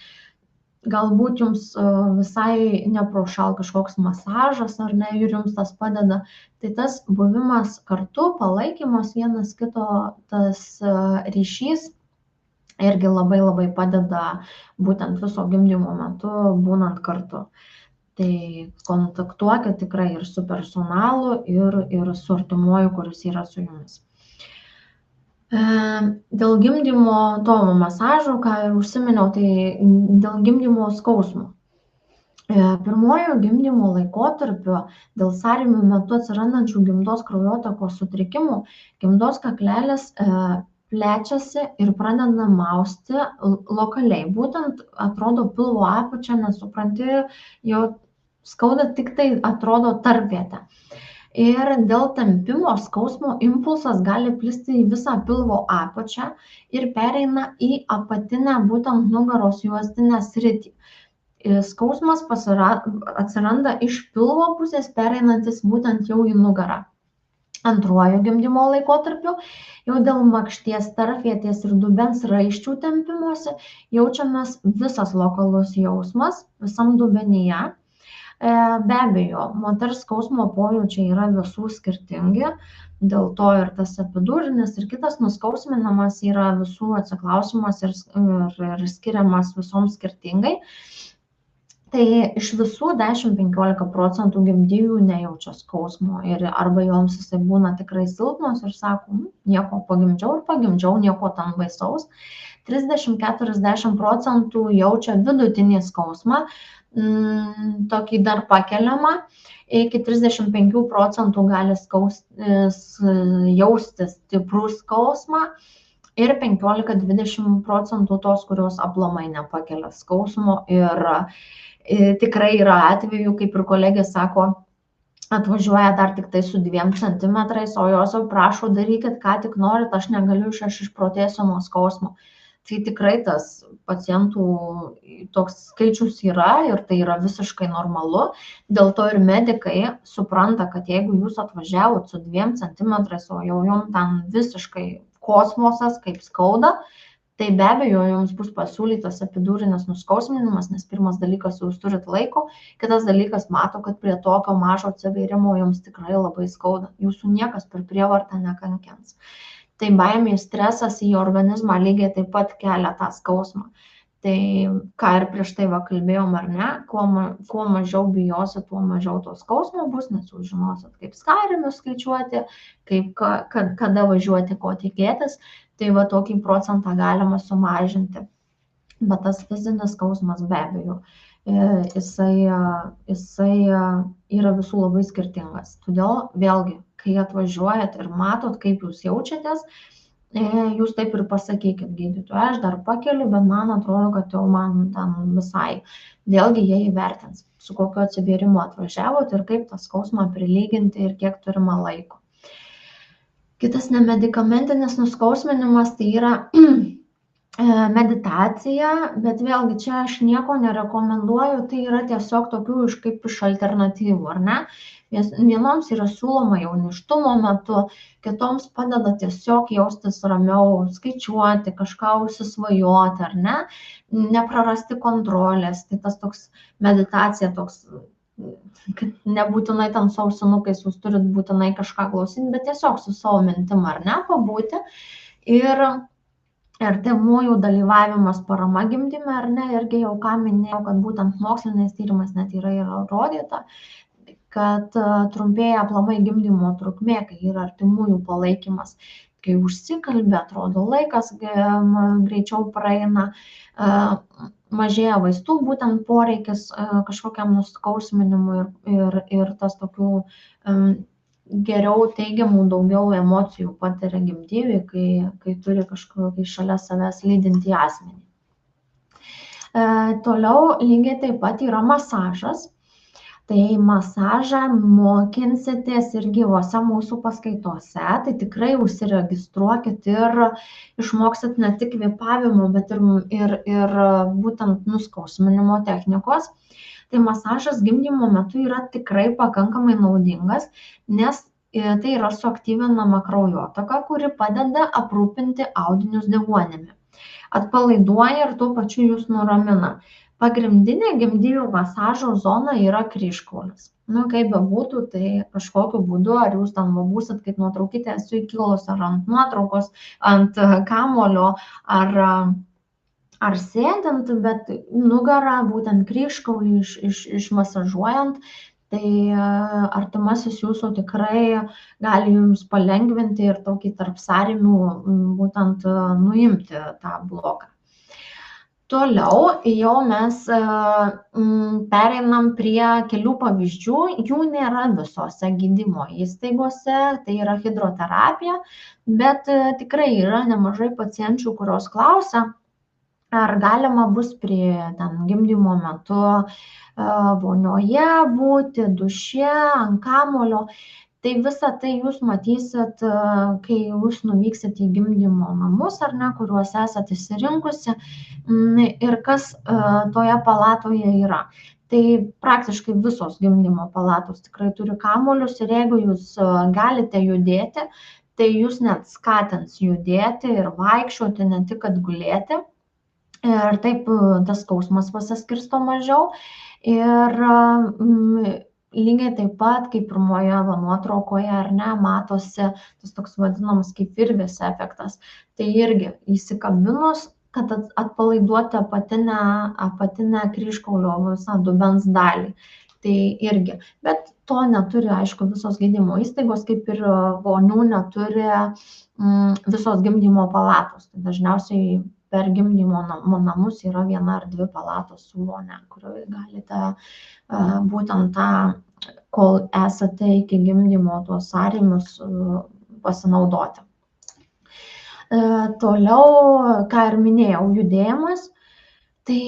Galbūt jums visai neprošal kažkoks masažas ar ne, ir jums tas padeda. Tai tas buvimas kartu, palaikymas vienas kito, tas ryšys irgi labai labai padeda būtent viso gimdymo metu būnant kartu. Tai kontaktuokit tikrai ir su personalu, ir su artimuoju, kuris yra su jumis. Dėl gimdymo to masažo, ką ir užsiminiau, tai dėl gimdymo skausmo. Pirmojo gimdymo laikotarpiu dėl sąrėmių metu atsirandančių gimdos kraujotakos sutrikimų gimdos kaklelis plečiasi ir pradeda mausti lokaliai. Būtent atrodo pilvo apačia, nesupranti, jo skauda tik tai atrodo tarpvietę. Ir dėl tempimo skausmo impulsas gali plisti į visą pilvo apačią ir pereina į apatinę būtent nugaros juostinę sritį. Skausmas atsiranda iš pilvo pusės, pereinantis būtent jau į nugarą. Antruoju gimdymo laikotarpiu jau dėl makšties tarpvietės ir dubens raiščių tempimuose jaučiamas visas lokalus jausmas visam dubenyje. Be abejo, moters skausmo pojūčiai yra visų skirtingi, dėl to ir tas epidurinis ir kitas nuskausminamas yra visų atsiklausimas ir skiriamas visoms skirtingai. Tai iš visų 10-15% gimdyvių nejaučia skausmo ir arba joms jisai būna tikrai silpnos ir sako, nieko pagimdžiau, nieko ten baisaus. 30-40% jaučia vidutinį skausmą, tokį dar pakeliamą, iki 35% gali jausti stiprų skausmą ir 15-20% tos, kurios aplamai nepakelia skausmo. Ir tikrai yra atvejų, kaip ir kolegė sako, atvažiuoja dar tik tai su 2 centimetrais, o jos jau prašo, darykit, ką tik norit, aš negaliu, aš išprotėsiu nuo skausmo. Tai tikrai tas pacientų toks skaičius yra ir tai yra visiškai normalu. Dėl to ir medikai supranta, kad jeigu jūs atvažiavot su 2 centimetrais, o jau jums ten visiškai kosmosas, kaip skauda, tai be abejo jums bus pasiūlytas epidurinis nuskausminimas, nes pirmas dalykas jūs turit laiko, kitas dalykas mato, kad prie tokio mažo atsivėrimo jums tikrai labai skauda. Jūsų niekas per prievartą nekankins. Tai baimė, stresas į organizmą lygiai taip pat kelia tą skausmą. Tai ką ir prieš tai kalbėjom, ar ne, kuo mažiau bijosit, tuo mažiau to skausmo bus, nes jūs žinosit, kaip sąrėmius skaičiuoti, kada važiuoti, ko tikėtis. Tai tokį procentą galima sumažinti. Bet tas fizinis skausmas be abejo, jisai yra visų labai skirtingas. Todėl vėlgi, kai atvažiuojat ir matot, kaip jūs jaučiatės, jūs taip ir pasakykit gydytojui, aš dar pakeliu, bet man atrodo, kad jau man ten visai. Vėlgi jie įvertins, su kokiu atsivėrimu atvažiavot ir kaip tą skausmą prilyginti ir kiek turima laiko. Kitas nemedikamentinis nuskausminimas tai yra meditacija, bet vėlgi čia aš nieko nerekomenduoju, tai yra tiesiog tokių kaip iš alternatyvų, ar ne? Vienoms yra siūloma jau nėštumo metu, kitoms padeda tiesiog jaustis ramiau, skaičiuoti, kažką užsisvajoti, ar ne? Neprarasti kontrolės, tai tas toks meditacija toks, kad nebūtinai tam su ausinukais jūs turit būtinai kažką klausyti, bet tiesiog su savo mintim, ar ne, pabūti. Ir artimųjų dalyvavimas parama gimdyme, ar ne, irgi jau ką minėjau, kad būtent moksliniais tyrimais net yra įrodyta, kad trumpėja aplamai gimdymo trukmė, kai yra artimųjų palaikymas, kai užsikalbė, atrodo laikas greičiau praeina, mažėja vaistų būtent poreikis kažkokiam nuskausminimui ir tas tokių geriau teigiamų daugiau emocijų patiria gimdyviai, kai turi kažkokį šalia savęs lydintį asmenį. Toliau lygiai taip pat yra masažas. Tai masažą mokinsitės ir gyvose mūsų paskaitose, tai tikrai užsiregistruokit ir išmoksit ne tik kvėpavimo, bet ir būtent nuskausminimo technikos. Tai masažas gimdymo metu yra tikrai pakankamai naudingas, nes tai yra suaktyvinama kraujotaka, kuri padeda aprūpinti audinius deguonimi. Atpalaiduoja ir tuo pačiu jūs nuramina. Pagrindinė gimdyvių masažo zona yra kryžkaulis. Kaip bebūtų, tai kažkokiu būdu, ar jūs ten būsit kaip nuotraukytė esu įkilus, ar ant nuotraukos, ant kamolio, ar sėdint, bet nugarą, būtent kryžkaulį išmasažuojant, tai artimasis jūsų tikrai gali jums palengvinti ir tokį tarp sąrėmių būtent nuimti tą bloką. Toliau jau mes pereinam prie kelių pavyzdžių, jų nėra visose gydymo įstaigose, tai yra hidroterapija, bet tikrai yra nemažai pacienčių, kurios klausia, ar galima bus prie gimdymo metu vonioje būti, duše, ant kamolio. Tai visą tai jūs matysit, kai jūs nuvyksit į gimdymo namus, ar ne, kuriuos esate išsirinkusi ir kas toje palatoje yra. Tai praktiškai visos gimdymo palatos tikrai turi kamolius ir jeigu jūs galite judėti, tai jūs net skatins judėti ir vaikščioti, ne tik kad gulėti. Ir taip tas skausmas pasiskirsto mažiau. Ir lygiai taip pat, kaip pirmoje nuotraukoje, ar ne, matosi tas toks vadinamas kaip virvės efektas. Tai irgi įsikabinus, kad atpalaiduoti apatinę kryžkaulio visą dubens dalį. Tai irgi, bet to neturi, aišku, visos gydymo įstaigos, kaip ir vonių neturi visos gimdymo palatos. Tai dažniausiai per gimdymo namus yra viena ar dvi palatos su vonia, kurioje galite būtent tą, kol esate iki gimdymo tuos sąrėmius pasinaudoti. Toliau, ką ir minėjau, judėjimas. Tai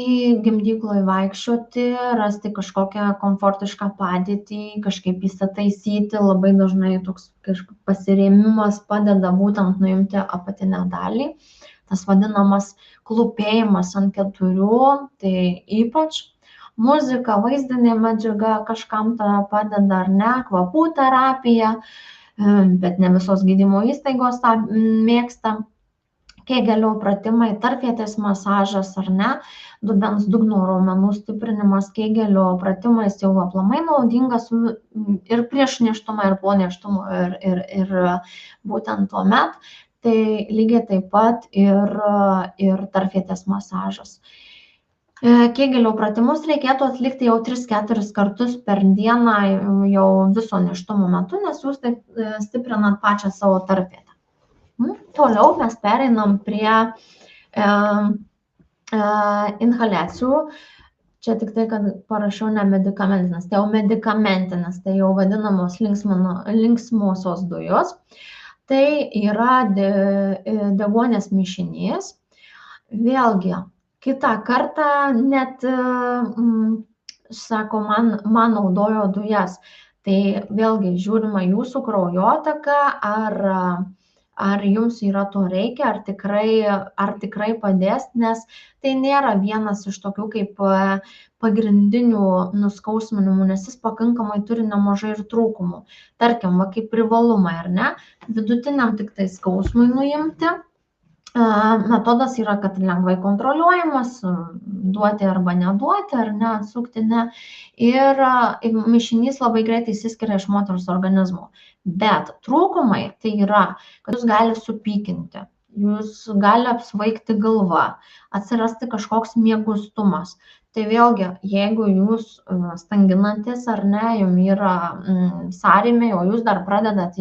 gimdykloje vaikščioti, rasti kažkokią komfortišką padėtį, kažkaip įsitaisyti, labai dažnai toks pasirėmimas padeda būtent nuimti apatinę dalį. Tas vadinamas klūpėjimas ant keturių, tai ypač muzika, vaizdinė medžiaga kažkam tą padeda, ar ne, kvapų terapija, bet ne visos gydymo įstaigos tą mėgsta. Kegelio pratimai, tarpvietės masažas, ar ne, dubens dugno raumenų stiprinimas, kegelio pratimais jau aplamai naudingas ir prieš nėštumą, ir po nėštumo, ir būtent tuo met. Tai lygiai taip pat ir tarpvietės masažas. Kegelio pratimus reikėtų atlikti jau 3-4 kartus per dieną jau viso nėštumo metu, nes jūs taip stiprinat pačią savo tarpvietę. Toliau mes pereinam prie inhaliacijų. Čia tik tai, kad parašiau ne medikamentinis, tai jau medikamentinis, tai jau vadinamos linksmosios dujos. Tai yra deguonies mišinys. Vėlgi, kitą kartą net, sako, man naudojo dujas. Tai vėlgi žiūrima jūsų kraujotaką, ar jums yra to reikia, ar tikrai padės, nes tai nėra vienas iš tokių kaip pagrindinių nuskausminimų, nes jis pakankamai turi nemažai ir trūkumų. Tarkim, va, kaip privalumai, ar ne, vidutiniam tik tai skausmui nuimti. Metodas yra, kad lengvai kontroliuojamas, duoti arba neduoti, ar ne, atsukti ne. Ir mišinys labai greitai išsiskiria iš moters organizmo. Bet trūkumai tai yra, kad jūs gali supykinti, jūs gali apsvaigti galva, atsirasti kažkoks miegustumas. Tai vėlgi, jeigu jūs stanginantis ar ne, jums yra sąrėmiai, o jūs dar pradedat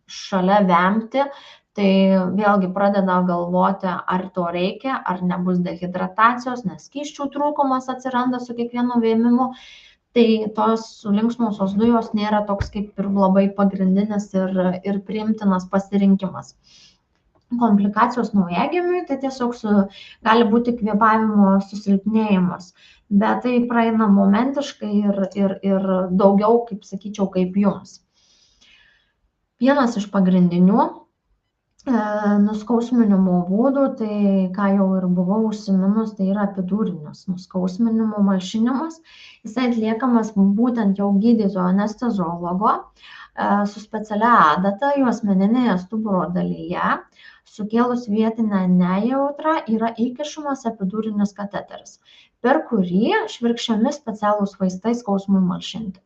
šalia vemti, tai vėlgi pradeda galvoti, ar to reikia, ar nebus dehidratacijos, nes skysčių trūkumas atsiranda su kiekvienu vėmimu. Tai tos linksmosios dujos nėra toks kaip ir labai pagrindinis ir priimtinas pasirinkimas. Komplikacijos naujagimiui tai tiesiog gali būti kvėpavimo susilpnėjimas, bet tai praeina momentiškai ir daugiau, kaip sakyčiau, kaip jums. Vienas iš pagrindinių nuskausminimo būdų, tai ką jau ir buvau užsiminus, tai yra epidūrinis nuskausminimo malšinimas. Jisai atliekamas būtent jau gydytojo anesteziologo su specialia adata juosmeninėje stuburo dalyje, sukėlus vietinę nejautrą yra įkišamas epidūrinis kateteris, per kurį švirkščiami specialūs vaistai skausmui malšinti.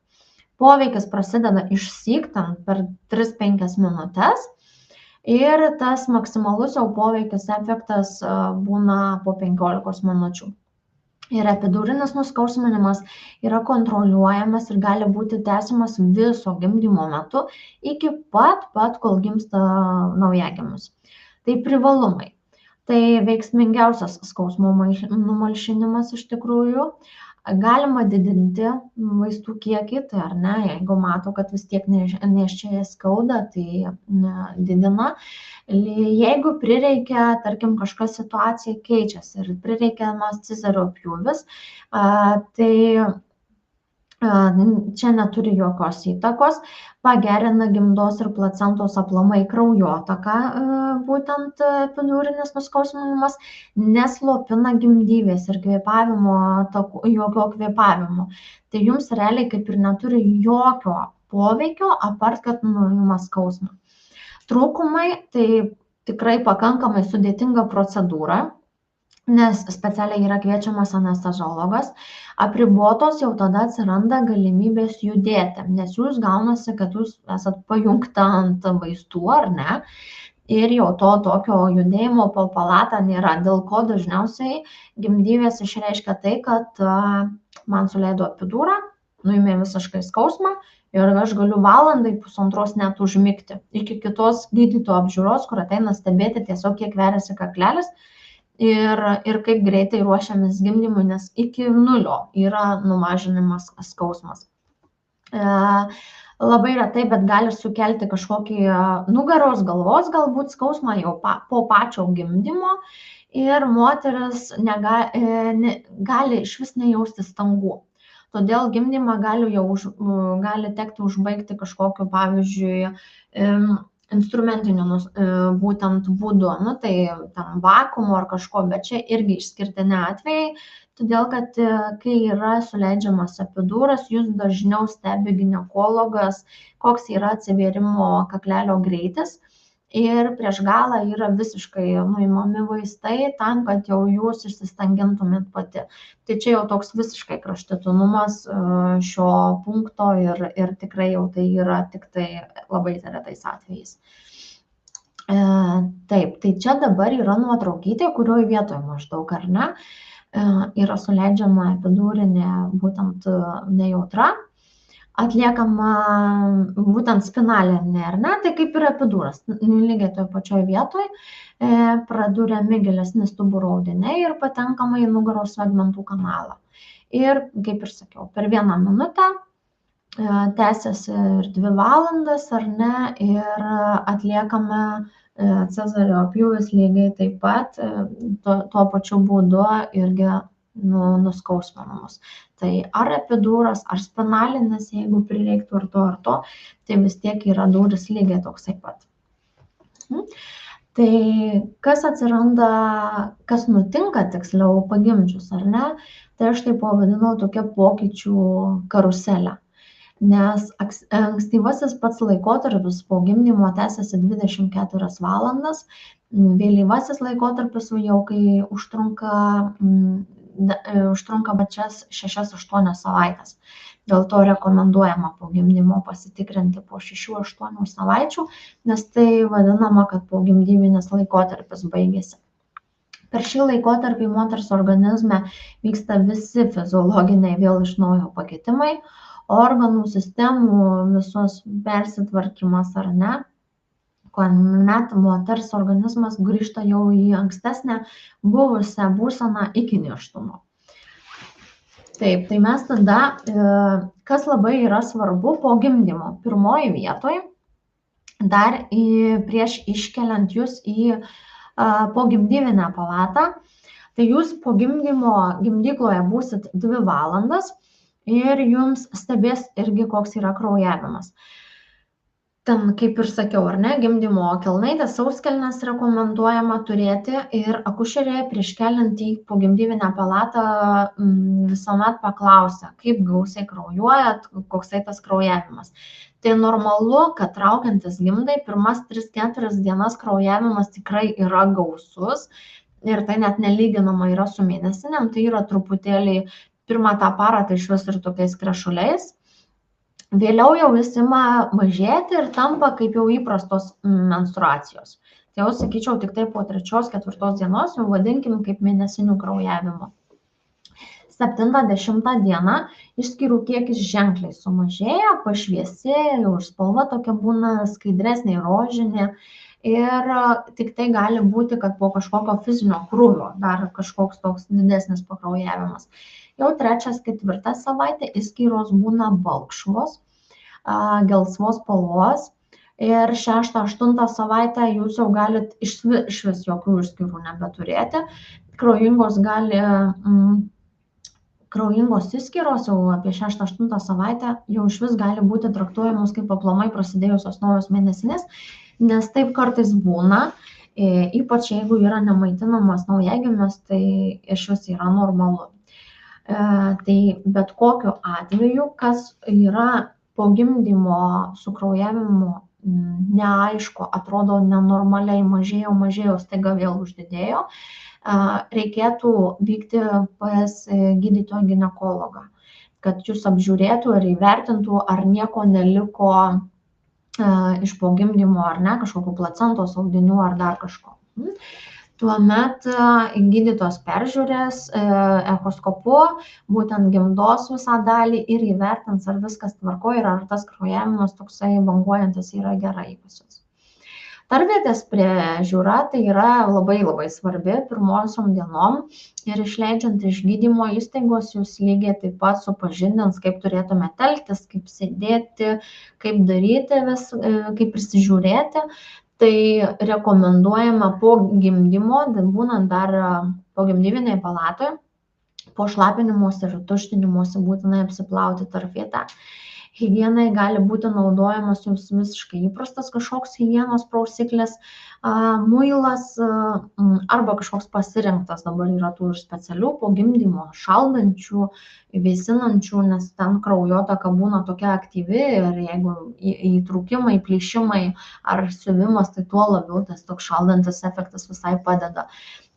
Poveikis prasideda išsyk per 3-5 minutės. Ir tas maksimalus jau poveikis efektas būna po 15 minučių. Ir epidūrinis nuskausminimas yra kontroliuojamas ir gali būti tęsiamas viso gimdymo metu iki pat, kol gimsta naujagimis. Tai privalumai. Tai veiksmingiausias skausmo numalšinimas iš tikrųjų. Galima didinti vaistų kiekį, tai ar ne, jeigu mato, kad vis tiek nėščiai skauda, tai didina. Jeigu prireikia, tarkim, kažkas situacija keičiasi ir prireikiamas cezario pjūvis, tai čia neturi jokios įtakos, pagerina gimdos ir placentos aplamai kraujotaką, būtent epidūrinis nuskausminimas, neslopina gimdyvės ir jokio kvėpavimo. Tai jums realiai kaip ir neturi jokio poveikio, apart kad nuima skausmą. Trūkumai tai tikrai pakankamai sudėtinga procedūra, nes specialiai yra kviečiamas anesteziologas, apribotos jau tada atsiranda galimybės judėti, nes jūs gaunasi, kad jūs esat pajungta ant vaistų, ar ne, ir jau to tokio judėjimo po palatą nėra, dėl ko dažniausiai gimdyvės išreiškia tai, kad man suleido epidūrą, nuėmė visiškai skausmą ir aš galiu valandai, pusantros net užmigti iki kitos gydytojo apžiūros, kur ateina stebėti tiesiog kiek veriasi kaklelis, ir kaip greitai ruošiamės gimdymui, nes iki 0 yra numažinimas skausmas. Labai retai, bet gali sukelti kažkokį nugaros, galvos galbūt skausmą jau po pačio gimdymo ir moteris gali iš vis nejausti stangų. Todėl gimdymą gali tekti užbaigti kažkokiu, pavyzdžiui, instrumentiniu būtent būdu, tai tam vakuumu ar kažko, bet čia irgi išskirtini atvejai, todėl kad kai yra suleidžiamas epidūras, jūs dažniau stebi ginekologas, koks yra atsivėrimo kaklelio greitis ir prieš galą yra visiškai nuimami vaistai tam, kad jau jūs išsistangintumėt pati. Tai čia jau toks visiškai kraštutinumas šio punkto ir tikrai jau tai yra tik tai labai retais atvejais. Taip, tai čia dabar yra nuotraukytė, kurioje vietoje maždaug, ar ne, yra suleidžiama epidūrinė būtent nejautra, atliekama būtent spinalinė, ar ne, tai kaip ir epidūras, lygiai toje pačioje vietoje, praduriami gilesni stuburo audiniai ir patenkama į nugaros segmentų kanalą. Ir, kaip ir sakiau, per 1 minutę tęsiasi ir 2 valandas, ar ne, ir atliekame cezario pjūvis lygiai taip pat, tuo pačiu būdu irgi nuskausminamus. Tai ar epidūras, ar spinalinis, jeigu prireiktų ar to, tai vis tiek yra dūris lygiai toksai pat. Tai kas atsiranda, kas nutinka tiksliau pagimdžius, ar ne, tai aš tai pavadinau tokia pokyčių karuselė. Nes ankstyvasis pats laikotarpis po gimdymo tęsiasi 24 valandas, vėlyvasis laikotarpis jau kai užtrunka pačias 6-8 savaitės. Dėl to rekomenduojama po gimdymo pasitikrinti po 6-8 savaičių, nes tai vadinama, kad pogimdyvinis laikotarpis baigėsi. Per šį laikotarpį moters organizme vyksta visi fiziologiniai vėl iš naujo pakitimai, organų, sistemų, visos persitvarkymas ar ne, kuomet moters organizmas grįžta jau į ankstesnę buvusią būseną iki nėštumo. Taip, tai mes tada, kas labai yra svarbu po gimdymo, pirmoji vietoje, dar prieš iškeliant jūs į pogimdyvinę palatą, tai jūs po gimdymo gimdykloje būsit 2 valandas ir jums stebės irgi, koks yra kraujavimas. Ten, kaip ir sakiau, ar ne, gimdymo kelnaitės, sauskelnes rekomenduojama turėti ir akušerė prieš keliant į pogimdyvinę palatą visuomet paklausia, kaip gausiai kraujuojat, koksai tas kraujavimas. Tai normalu, kad traukiantis gimdai, pirmas 3-4 dienas kraujavimas tikrai yra gausus ir tai net nelyginama yra su mėnesiniam, tai yra truputėlį pirmą tą parą tai iš vis ir tokiais krešuliais. Vėliau jau jis ima mažėti ir tampa kaip jau įprastos menstruacijos. Tai jau sakyčiau, tik tai po 3-4 dienos jau vadinkim kaip mėnesinių kraujavimo. 7-10 dieną išskyrų kiekis ženkliai sumažėja, pašviesėja, jau ir spalva tokia būna skaidresnė, rožinė. Ir tik tai gali būti, kad po kažkokio fizinio krūvio dar kažkoks toks didesnis pakraujavimas. Jau 3-4 savaitę išskyros būna balkšvos, gelsvos spalvos ir 6-8 savaitę jūs jau galit išvis jokių išskyrų nebeturėti. Kraujingos išskyros jau apie 6-8 savaitę jau išvis gali būti traktuojamos kaip aplamai prasidėjusios naujos mėnesinės, nes taip kartais būna, ypač jeigu yra nemaitinamas naujagimis, tai išvis yra normalu. Tai bet kokiu atveju, kas yra po gimdymo su kraujavimu neaišku, atrodo nenormaliai mažėjo, staiga vėl uždidėjo, reikėtų vykti pas gydytoją ginekologą, kad jūs apžiūrėtų ir įvertintų, ar nieko neliko iš po gimdymo, ar ne, kažkokių placentos audinių ar dar kažko. Tuomet gydytojas peržiūrės echoskopu būtent gimdos visą dalį ir įvertins, ar viskas tvarkoje ir ar tas kraujavimas toksai banguojantis yra gerai pas jūs. Tarvietės priežiūra tai yra labai svarbi pirmosiom dienom ir išleidžiant iš gydymo įstaigos jūs lygiai taip pat supažindins, kaip turėtumėte elgtis, kaip sėdėti, kaip daryti, kaip prisižiūrėti. Tai rekomenduojama po gimdymo, būnant dar pogimdyvinėje palatoje, po šlapinimuose ir tuštinimuose būtinai apsiplauti tarpvietę. Higienai gali būti naudojamas jums visiškai įprastas kažkoks higienos prausiklis, muilas arba kažkoks pasirinktas, dabar yra tų ir specialių po gimdymo šaldančių, vėsinančių, nes ten kraujotaka būna tokia aktyvi ir jeigu įtrūkimai, plyšimai ar siuvimas, tai tuo labiau tas toks šaldantis efektas visai padeda.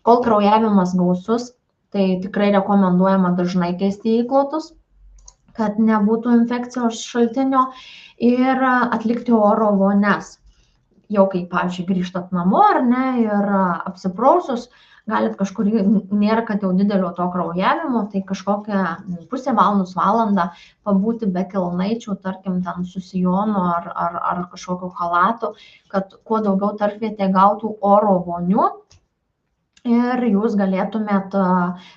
Kol kraujavimas gausus, tai tikrai rekomenduojama dažnai keisti įklotus, kad nebūtų infekcijos šaltinio ir atlikti oro vonias. Jau kai, pavyzdžiui, grįžtat namo ar ne ir apsiprausus, galit kažkur, nėra, kad jau didelio to kraujavimo, tai kažkokią pusę valandą pabūti be kelnaičių, tarkim, ten su sijonu ar kažkokiu halatu, kad kuo daugiau tarpvietė gautų oro vonių ir jūs galėtumėt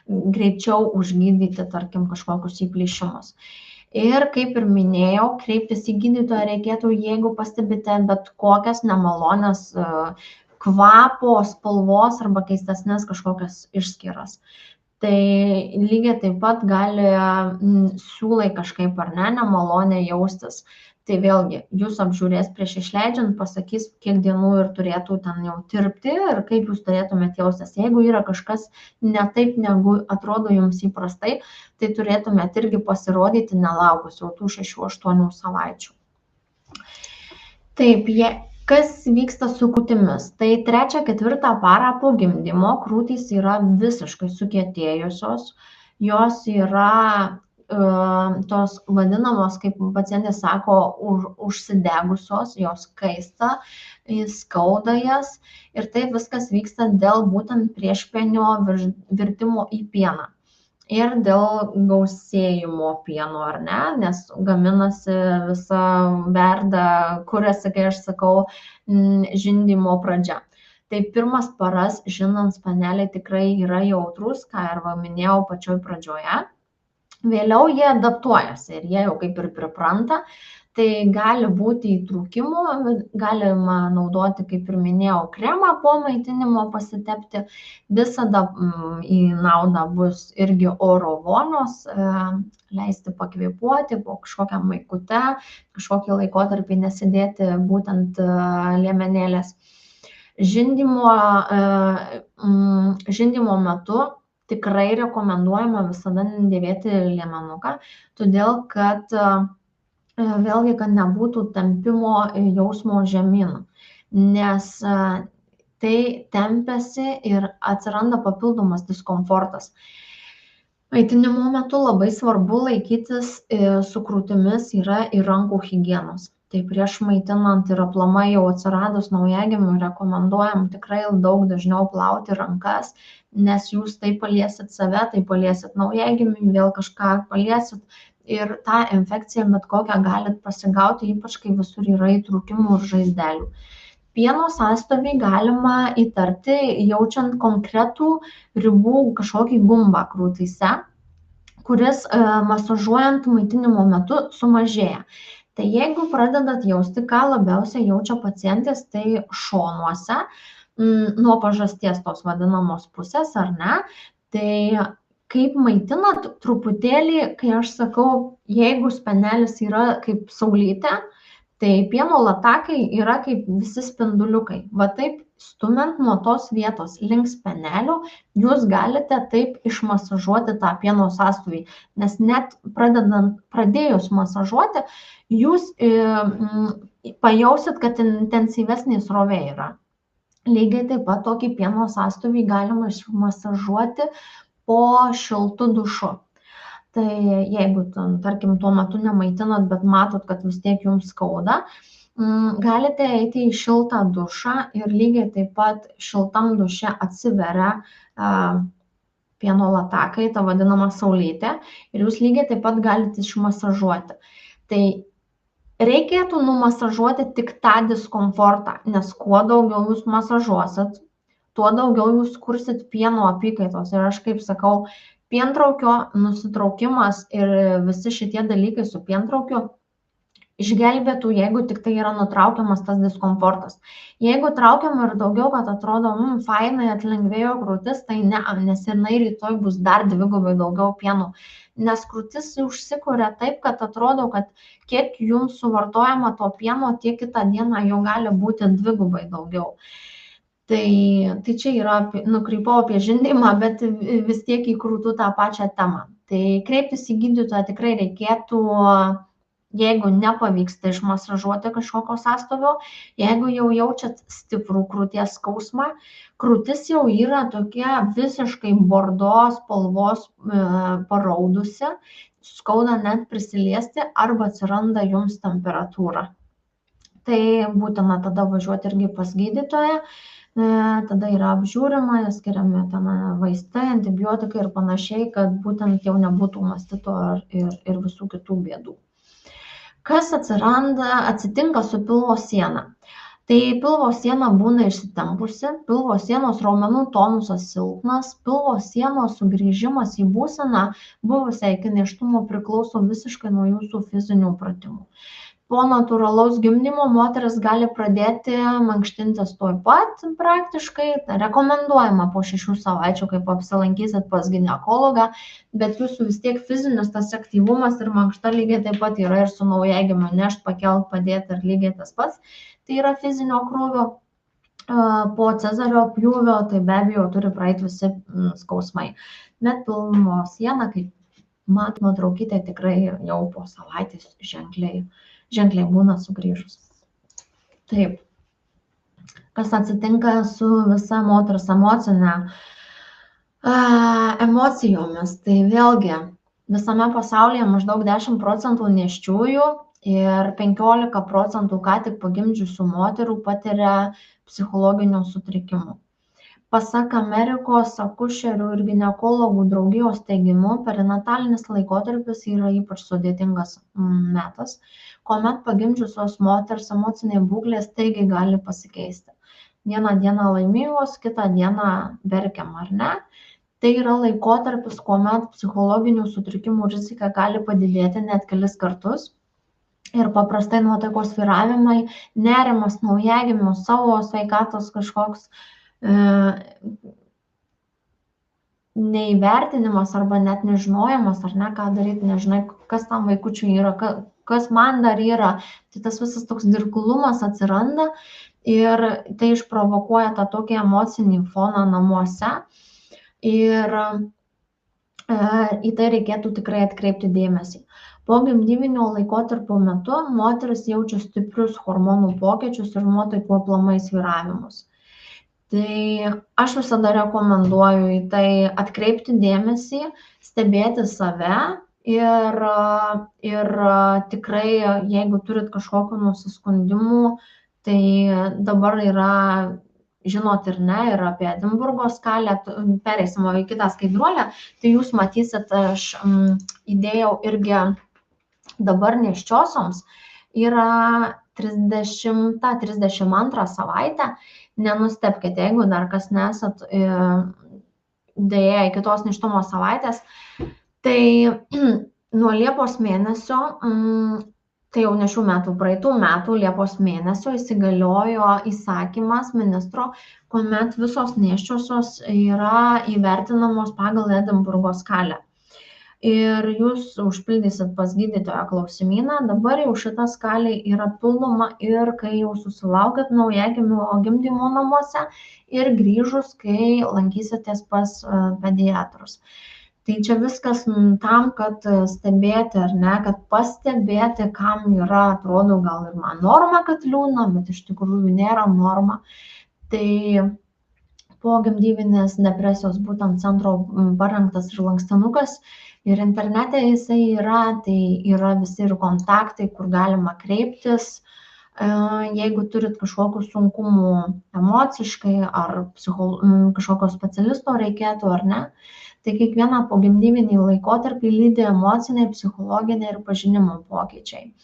greičiau užgydyti, tarkim, kažkokius įplyšimus. Ir kaip ir minėjau, kreiptis į gydytoją reikėtų, jeigu pastebite bet kokias nemalonias kvapo, spalvos arba keistesnės kažkokias išskyras. Tai lygiai taip pat gali siūlai kažkaip ar ne, nemaloniai jaustis. Tai vėlgi, jūs apžiūrės prieš išleidžiant, pasakys, kiek dienų ir turėtų ten jau tirpti ir kaip jūs turėtumėte jaustis. Jeigu yra kažkas ne taip, negu atrodo jums įprastai, tai turėtumėte irgi pasirodyti nelaukus jau tų 6-8 savaičių. Taip, kas vyksta su krūtimis? Tai 3-4 parą po gimdymo krūtys yra visiškai sukietėjusios, jos yra tos vadinamos, kaip pacientė sako, užsidegusios, jos kaista, skauda jas ir tai viskas vyksta dėl būtent priešpienio virtimo į pieną ir dėl gausėjimo pieno, ar ne, nes gaminasi visa verda, kuriasi, kai aš sakau, žindymo pradžia. Tai pirmas paras, žinant, speneliai tikrai yra jautrus, ką ir minėjau pačioj pradžioje. Vėliau jie adaptuojasi ir jie jau kaip ir pripranta, tai gali būti įtrūkimų, galima naudoti, kaip ir minėjau, kremą po maitinimo pasitepti, visada į naudą bus irgi oro vonios, leisti pakvėpuoti po kažkokią maikutę, kažkokį laikotarpį nesidėti būtent liemenėlės. Žindymo metu tikrai rekomenduojama visada dėvėti liemenuką, todėl kad vėlgi, kad nebūtų tempimo jausmo žemyn, nes tai tempiasi ir atsiranda papildomas diskomfortas. Maitinimo metu labai svarbu laikytis su krūtimis yra ir rankų higienos. Tai prieš maitinant ir aplamai jau atsiradus naujagimiui rekomenduojam tikrai daug dažniau plauti rankas, nes jūs tai paliesit save, tai paliesit naujagimį, vėl kažką paliesit ir tą infekciją bet kokią galit pasigauti, ypač kai visur yra įtrūkimų ir žaizdelių. Pieno sąstovį galima įtarti, jaučiant konkretų ribų kažkokį gumbą krūtyse, kuris masažuojant maitinimo metu sumažėja. Tai jeigu pradedat jausti, ką labiausiai jaučia pacientės, tai šonuose, nuo pažasties tos vadinamos pusės, ar ne, tai kaip maitinat truputėlį, kai aš sakau, jeigu spenelis yra kaip saulytė, tai pieno latakai yra kaip visi spinduliukai. Va taip stumiant nuo tos vietos link spenelio, jūs galite taip išmasažuoti tą pieno sąstovį, nes net pradėjus masažuoti, jūs pajausit, kad intensyvesnė srovė yra. Lygiai taip pat tokį pieno sąstovį galima išmasažuoti po šiltu dušu. Tai jeigu, tarkim, tuo metu nemaitinat, bet matot, kad vis tiek jums skauda, galite eiti į šiltą dušą ir lygiai taip pat šiltam duše atsiveria pieno latakai, ta vadinama saulytė, ir jūs lygiai taip pat galite išmasažuoti. Tai reikėtų numasažuoti tik tą diskomfortą, nes kuo daugiau jūs masažuosit, tuo daugiau jūs kursit pieno apykaitos. Ir aš kaip sakau, pientraukio nusitraukimas ir visi šitie dalykai su pientraukiu išgelbėtų, jeigu tik tai yra nutraukiamas tas diskomfortas. Jeigu traukiama ir daugiau, kad atrodo, fainai atlengvėjo krūtis, tai ne, nes jinai rytoj bus dar dvigubai daugiau pieno. Nes krūtis užsikuria taip, kad atrodo, kad kiek jums suvartojama to pieno, tiek kitą dieną jau gali būti dvigubai daugiau. Tai čia yra, nukrypau apie žindymą, bet vis tiek į krūtų tą pačią temą. Tai kreiptis į gydytoją tikrai reikėtų, jeigu nepavyksta išmasažuoti kažkokio sąstovio, jeigu jau jaučiat stiprų krūties skausmą, krūtis jau yra tokia visiškai bordo spalvos paraudusi, skauda net prisiliesti arba atsiranda jums temperatūra. Tai būtina tada važiuoti irgi pas gydytoją. Tada yra apžiūrima, skiriami vaistai, antibiotikai ir panašiai, kad būtent jau nebūtų mastito ir visų kitų bėdų. Kas atsitinka su pilvo siena? Tai pilvo siena būna išsitempusi, pilvo sienos raumenų tonusas silpnas, pilvo sienos sugrįžimas į būseną buvusią iki nėštumo priklauso visiškai nuo jūsų fizinių pratimų. po natūralaus gimdymo moteris gali pradėti mankštintis tuoj pat praktiškai, rekomenduojama po 6 savaičių, kaip apsilankysit pas ginekologą, bet jūsų vis tiek fizinis tas aktyvumas ir mankšta lygiai taip pat yra ir su naujagimiu nešt, pakelt, padėti ir lygiai tas pats. Tai yra fizinio krūvio. Po cezario pjūvio, tai be abejo turi praeiti visi skausmai. Bet pilnumo siena, kaip matoma traukytė, tikrai jau po savaitės ženkliai būna sugrįžus. Taip. Kas atsitinka su visa moters emocijomis? Tai vėlgi, visame pasaulyje maždaug 10% nėščiųjų ir 15% ką tik pagimdžiusių moterų patiria psichologinių sutrikimų. Pasak Amerikos akušerių ir ginekologų draugijos teigimu, perinatalinis laikotarpis yra ypač sudėtingas metas, kuomet pagimdžiusios moters emocinė būklė staigiai gali pasikeisti. Vieną dieną laimingos, kitą dieną verkiam, ar ne? Tai yra laikotarpis, kuomet psichologinių sutrikimų rizika gali padidėti net kelis kartus. Ir paprastai nuotaikos svyravimai, nerimas, naujagimių, savo sveikatos kažkoks neįvertinimas arba net nežinojimas, ar ne, ką daryti, nežinai, kas tam vaikučiui yra, kas man dar yra. Tai tas visas toks dirglumas atsiranda ir tai išprovokuoja tą tokį emocinį foną namuose. Ir į tai reikėtų tikrai atkreipti dėmesį. Po gimdyvinio laikotarpio metu moteris jaučia stiprius hormonų pokyčius ir nuotaikų aplamai svyravimus. Tai aš visada rekomenduoju į tai atkreipti dėmesį, stebėti save ir tikrai, jeigu turit kažkokių nusiskundimų, tai dabar yra, žinot ir ne, ir apie Edinburgo skalę, pereisim į kitą skaidruolę, tai jūs matysit, aš įdėjau irgi dabar nėščiosioms, yra 30-32 savaitę. Nenustebkite, jeigu dar kas nesat dėję iki tos nėštumo savaitės, tai nuo Liepos mėnesio, tai jau ne šių metų, praeitų metų Liepos mėnesio įsigaliojo įsakymas ministro, kuomet visos nėščiosios yra įvertinamos pagal Edinburgo skalę. Ir jūs užpildysit pas gydytoją klausimyną, dabar jau šita skalė yra pildoma ir kai jau susilaukėt naujagimių gimdymo namuose ir grįžus, kai lankysitės pas pediatrus. Tai čia viskas tam, kad stebėti, ar ne, kad pastebėti, kam yra, atrodo, gal ir man norma, kad liūdna, bet iš tikrųjų nėra norma. Tai po gimdyvinės depresijos būtent centro parengtas ir lankstinukas. Ir internete jisai yra, tai yra visi ir kontaktai, kur galima kreiptis, jeigu turit kažkokių sunkumų emociškai ar kažkokio specialisto reikėtų ar ne. Tai kiekvieną pogimdyvinį laikotarpį lydi emociniai, psichologiniai ir pažinimo pokyčiai.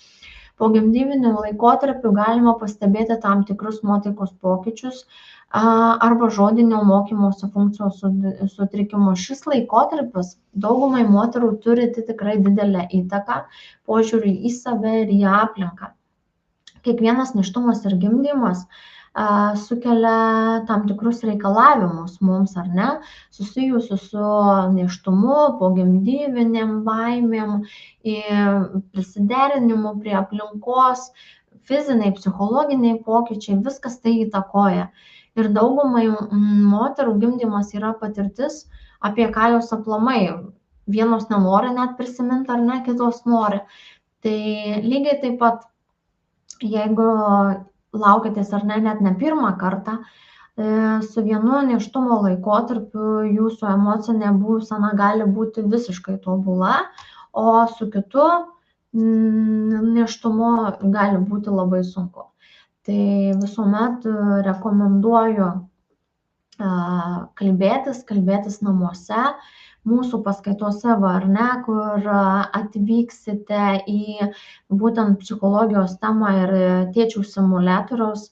Po gimdyvinių laikotarpių galima pastebėti tam tikrus nuotaikos pokyčius arba žodinio mokymosi funkcijos sutrikimus. Šis laikotarpis daugumai moterų turi tikrai didelę įtaką požiūrį į save ir į aplinką. Kiekvienas nėštumas ir gimdymas sukelia tam tikrus reikalavimus mums, ar ne, susijusius su nėštumu, pogimdyvinėm baimėm, prisiderinimu prie aplinkos, fiziniai, psichologiniai pokyčiai, viskas tai įtakoja. Ir daugumai moterų gimdymas yra patirtis, apie ką jos aplamai vienos nenori net prisiminti, ar ne, kitos nori. Tai lygiai taip pat, jeigu laukitės ar ne, net ne pirmą kartą, su vienu nėštumo laikotarpiu jūsų emocinė būsena gali būti visiškai tobula, o su kitu nėštumu gali būti labai sunku. Tai visuomet rekomenduoju kalbėtis namuose, mūsų paskaitose, ar ne, kur atvyksite į būtent psichologijos temą ir tėčių simuliatoriaus,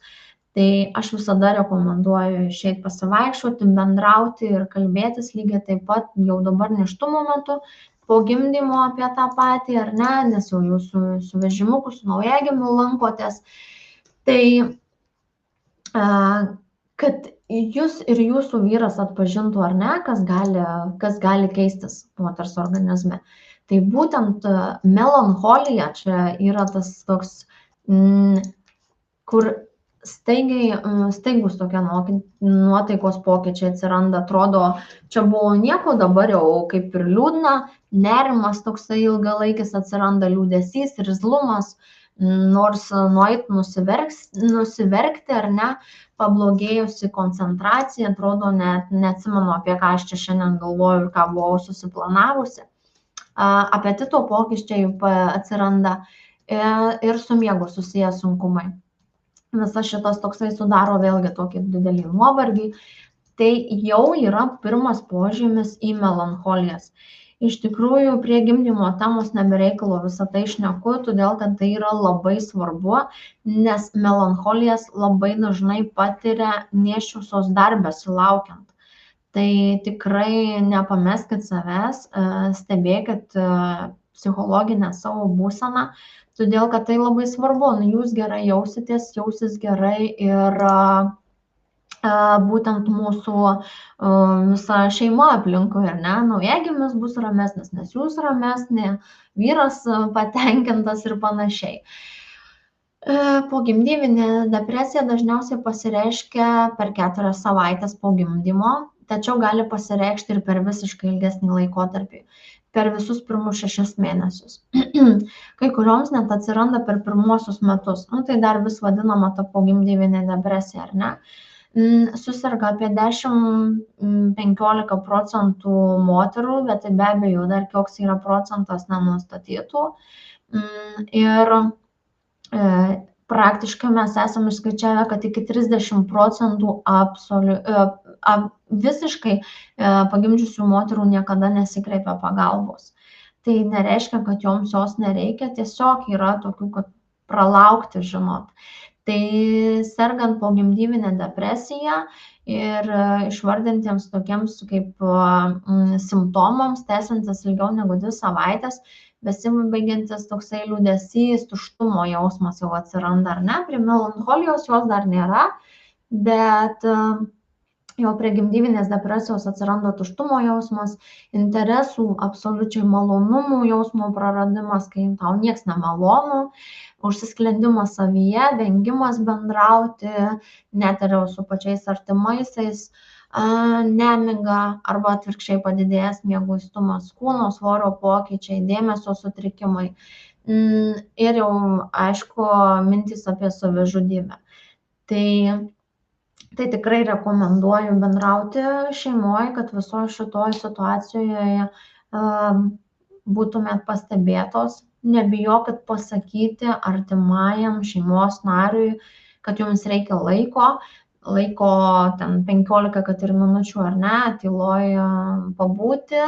tai aš visada rekomenduoju išeiti pasivaikščioti, bendrauti ir kalbėtis lygiai taip pat jau dabar nėštumo metu, po gimdymo apie tą patį, ar ne, nes jau jūs su vežimuku, su naujagimiu lankotės. Tai kad jūs ir jūsų vyras atpažintų, ar ne, kas gali keistis moters organizme. Tai būtent melancholija čia yra tas toks, kur staigus tokie nuotaikos pokyčiai atsiranda, atrodo, čia buvo nieko, dabar jau kaip ir liūdna, nerimas toksai ilgalaikis atsiranda, liūdesys, irzlumas, nors nueit nusiverkti, ar ne, pablogėjusi koncentracija, atrodo, net neatsimenu, apie ką aš čia šiandien galvoju ir ką buvau susiplanavusi. Apetito pokyčiai atsiranda ir su miegu susiję sunkumai. Visas šitas toksai sudaro vėlgi tokį didelį nuovargį. Tai jau yra pirmas požymis į melancholijas. Iš tikrųjų, prie gimdymo temos nebereikalo visą tai šneku, todėl kad tai yra labai svarbu, nes melancholijas labai dažnai patiria nėščiosios dar besilaukiant. Tai tikrai nepameskit savęs, stebėkit psichologinę savo būseną, todėl kad tai labai svarbu, jūs gerai jausitės, jausis gerai ir būtent mūsų visa šeima aplinkui, ar ne, naujagimis bus ramesnis, nes jūs ramesnė, vyras patenkintas ir panašiai. Pogimdyvinė depresija dažniausiai pasireiškia per 4 savaitės po gimdymo, tačiau gali pasireikšti ir per visiškai ilgesnį laikotarpį, per visus pirmus 6 mėnesius. Kai kurioms net atsiranda per pirmuosius metus. Tai dar vis vadinama ta pogimdyvinė depresija, ar ne? Suserga apie 10-15 procentų moterų, bet tai be abejo dar koks yra procentas nenustatytų. Ir praktiškai mes esame išskaičiavę, kad iki 30 procentų visiškai pagimdžiusių moterų niekada nesikreipia pagalbos. Tai nereiškia, kad joms jos nereikia, tiesiog yra tokių, kad pralaukti, žinot. Tai sergant pogimdyvinę depresiją ir išvardintiems tokiems kaip simptomams, tęsiantis ilgiau negu 2 savaitės, besibaigiantis toksai liūdesys, tuštumo jausmas jau atsiranda, ar ne? Prie melancholijos jos dar nėra, bet jau prie gimdyvinės depresijos atsiranda tuštumo jausmas, interesų, absoliučiai malonumų jausmo praradimas, kai tau nieks nemalonu, užsisklendimas savyje, vengimas bendrauti, net ir su pačiais artimaisiais, nemiga arba atvirkščiai padidėjęs mieguistumas, kūno svorio pokyčiai, dėmesio sutrikimai ir jau, aišku, mintys apie savižudybę. Tai tikrai rekomenduoju bendrauti šeimoje, kad visoje šitoje situacijoje būtumėt pastebėtos. Nebijokit pasakyti artimajam šeimos nariui, kad jums reikia laiko ten 15 kad ir minučių, ar ne, tyloj pabūti,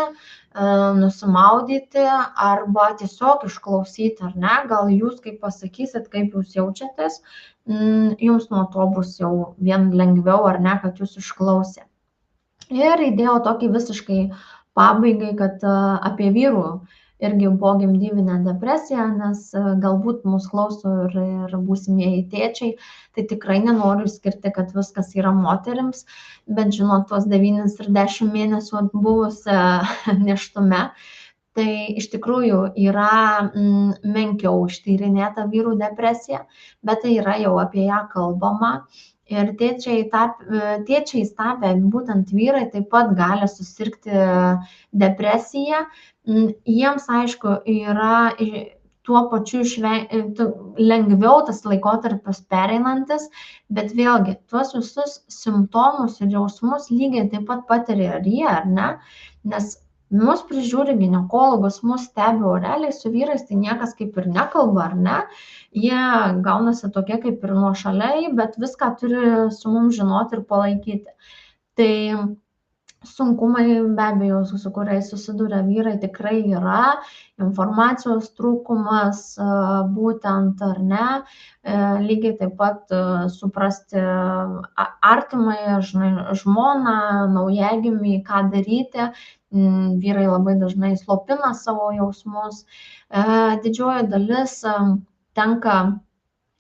nusimaudyti arba tiesiog išklausyti, ar ne, gal jūs kaip pasakysit, kaip jūs jaučiatės, jums nuo to bus jau vien lengviau, ar ne, kad jūs išklausė. Ir įdėjau tokį visiškai pabaigai, kad apie vyrų irgi pogimdyvinę depresiją, nes galbūt mūsų klauso ir būsimieji tėčiai, tai tikrai nenoriu skirti, kad viskas yra moterims, bet žinot, tuos 9 ir 10 mėnesių buvusią nėštume, tai iš tikrųjų yra menkiau ištyrinėta vyrų depresija, bet tai yra jau apie ją kalbama. Ir tėčiais tapę būtent vyrai taip pat gali susirgti depresiją. Jiems, aišku, yra tuo pačiu lengviau tas laikotarpis pereinantis, bet vėlgi, tuos visus simptomus ir jausmus lygiai taip pat patiria ir jie, ar ne? Nes mus prižiūri ginekologas, mus stebi, o realiai su vyrais tai niekas kaip ir nekalba, ar ne? Jie gaunasi tokie kaip ir nuošaliai, bet viską turi su mums žinoti ir palaikyti. Tai sunkumai be abejo, su kuriais susiduria vyrai, tikrai yra informacijos trūkumas, būtent ar ne, lygiai taip pat suprasti artimąją žmoną, naujagimį, ką daryti. Vyrai labai dažnai slopina savo jausmus. Didžioji dalis tenka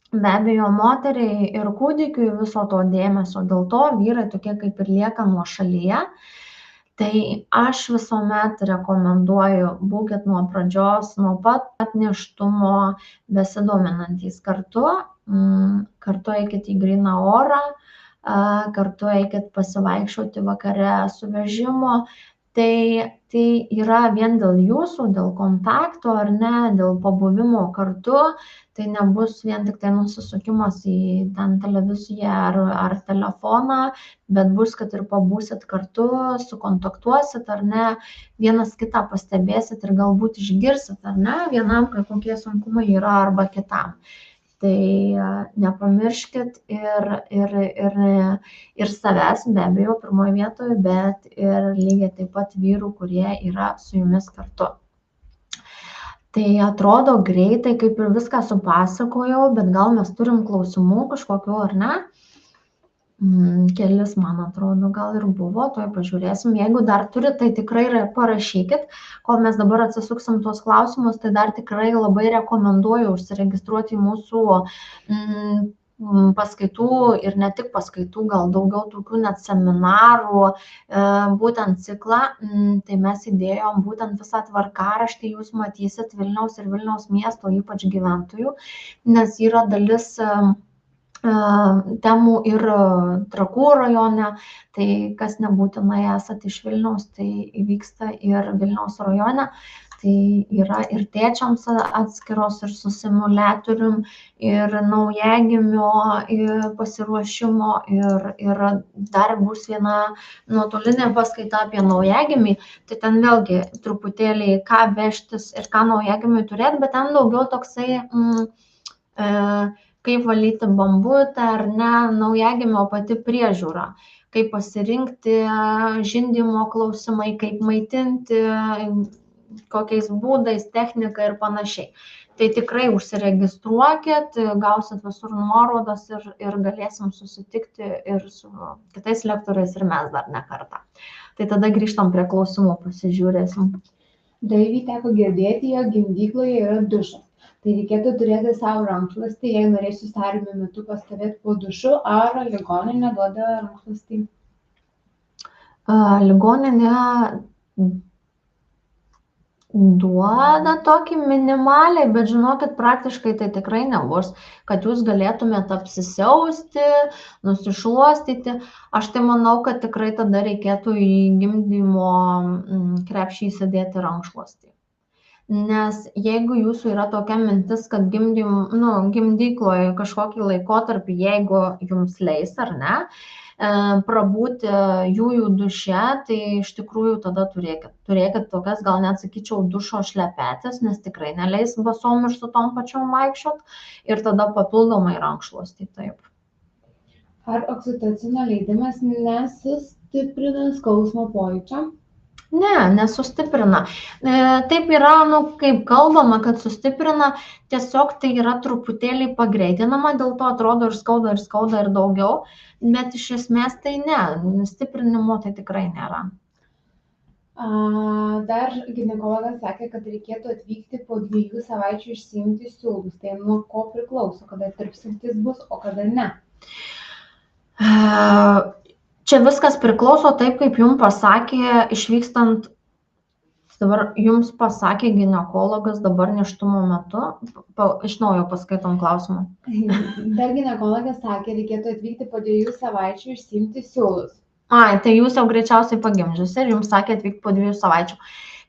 be abejo moteriai ir kūdikiui viso to dėmesio, dėl to vyrai tokie kaip ir lieka nuošalyje. Tai aš visuomet rekomenduoju, būkit nuo pradžios, nuo pat nėštumo besidominantys kartu eikit į gryną orą, kartu eikit pasivaikščioti vakare su vežimu. Tai yra vien dėl jūsų, dėl kontakto ar ne, dėl pabuvimo kartu, tai nebus vien tik tai nusisukimas į ten televiziją ar telefoną, bet bus, kad ir pabūsit kartu, sukontaktuosit ar ne, vienas kitą pastebėsit ir galbūt išgirsit ar ne, vienam kokie sunkumai yra arba kitam. Tai nepamirškit ir savęs, be abejo, pirmoje vietoje, bet ir lygiai taip pat vyrų, kurie yra su jumis kartu. Tai atrodo greitai, kaip ir viską supasakojau, bet gal mes turim klausimų kažkokių ar ne? Kelis, man atrodo, gal ir buvo, tuoj pažiūrėsim. Jeigu dar turit, tai tikrai parašykit. Kol mes dabar atsisuksim tuos klausimus, tai dar tikrai labai rekomenduoju užsiregistruoti į mūsų paskaitų ir ne tik paskaitų, gal daugiau tokių net seminarų, būtent ciklą. Tai mes įdėjom būtent visą tvarkaraštį, jūs matysit Vilniaus ir Vilniaus miesto, ypač gyventojų, nes yra dalis temų ir Trakų rajone, tai kas nebūtinai esate iš Vilniaus, tai įvyksta ir Vilniaus rajone, tai yra ir tėčiams atskiros, ir su simuliatorium, ir naujagimio pasiruošimo, ir dar bus viena nuotolinė paskaita apie naujagimį, tai ten vėlgi truputėlį ką vežtis ir ką naujagimiui turėti, bet ten daugiau toksai kaip valyti bambutę ar ne, naujagimio pati priežiūra, kaip pasirinkti žindymo klausimai, kaip maitinti, kokiais būdais, technika ir panašiai. Tai tikrai užsiregistruokit, gausit visur nuorodas ir galėsim susitikti ir su kitais lektoriais ir mes dar ne kartą. Tai tada grįžtam prie klausimų, pasižiūrėsim. Daivį teko girdėti, jog gimdykloje yra dušas. Tai reikėtų turėti savo rankšluostį, jei norėsiu sarimo metu pastovėti po dušu, ar ligoninė duoda rankšluostį? Ligoninė duoda tokį minimaliai, bet žinokit, praktiškai tai tikrai nebus, kad jūs galėtumėte apsisiausti, nusišluostyti. Aš tai manau, kad tikrai tada reikėtų į gimdymo krepšį įsidėti rankšluostį. Nes jeigu jūsų yra tokia mintis, kad gimdykloje kažkokį laikotarpį, jeigu jums leis ar ne, prabūti jųjų duše, tai iš tikrųjų tada turėkit tokias, gal net sakyčiau, dušo šlepetės, nes tikrai neleis basom ir su tom pačiom vaikščiot, ir tada papildomai rankšluostį, taip. Ar oksitocino leidimas nesustiprina skausmo pojūčio? Ne, nesustiprina. Taip yra, kaip kalbama, kad sustiprina, tiesiog tai yra truputėlį pagreitinama, dėl to atrodo ir skauda ir daugiau, bet iš esmės tai ne, stiprinimo tai tikrai nėra. Dar ginekologas sakė, kad reikėtų atvykti po 2 savaičių išsiimti siūlus. Tai nuo ko priklauso, kada tirpsintys bus, o kada ne? Čia viskas priklauso taip, kaip jums pasakė išvykstant, dabar jums pasakė ginekologas dabar nėštumo metu, iš naujo paskaitom klausimą. Dar ginekologas sakė, reikėtų atvykti po 2 savaičių išsiimti siūlus. Tai jūs jau greičiausiai pagimdžiusi ir jums sakė atvykti po 2 savaičių.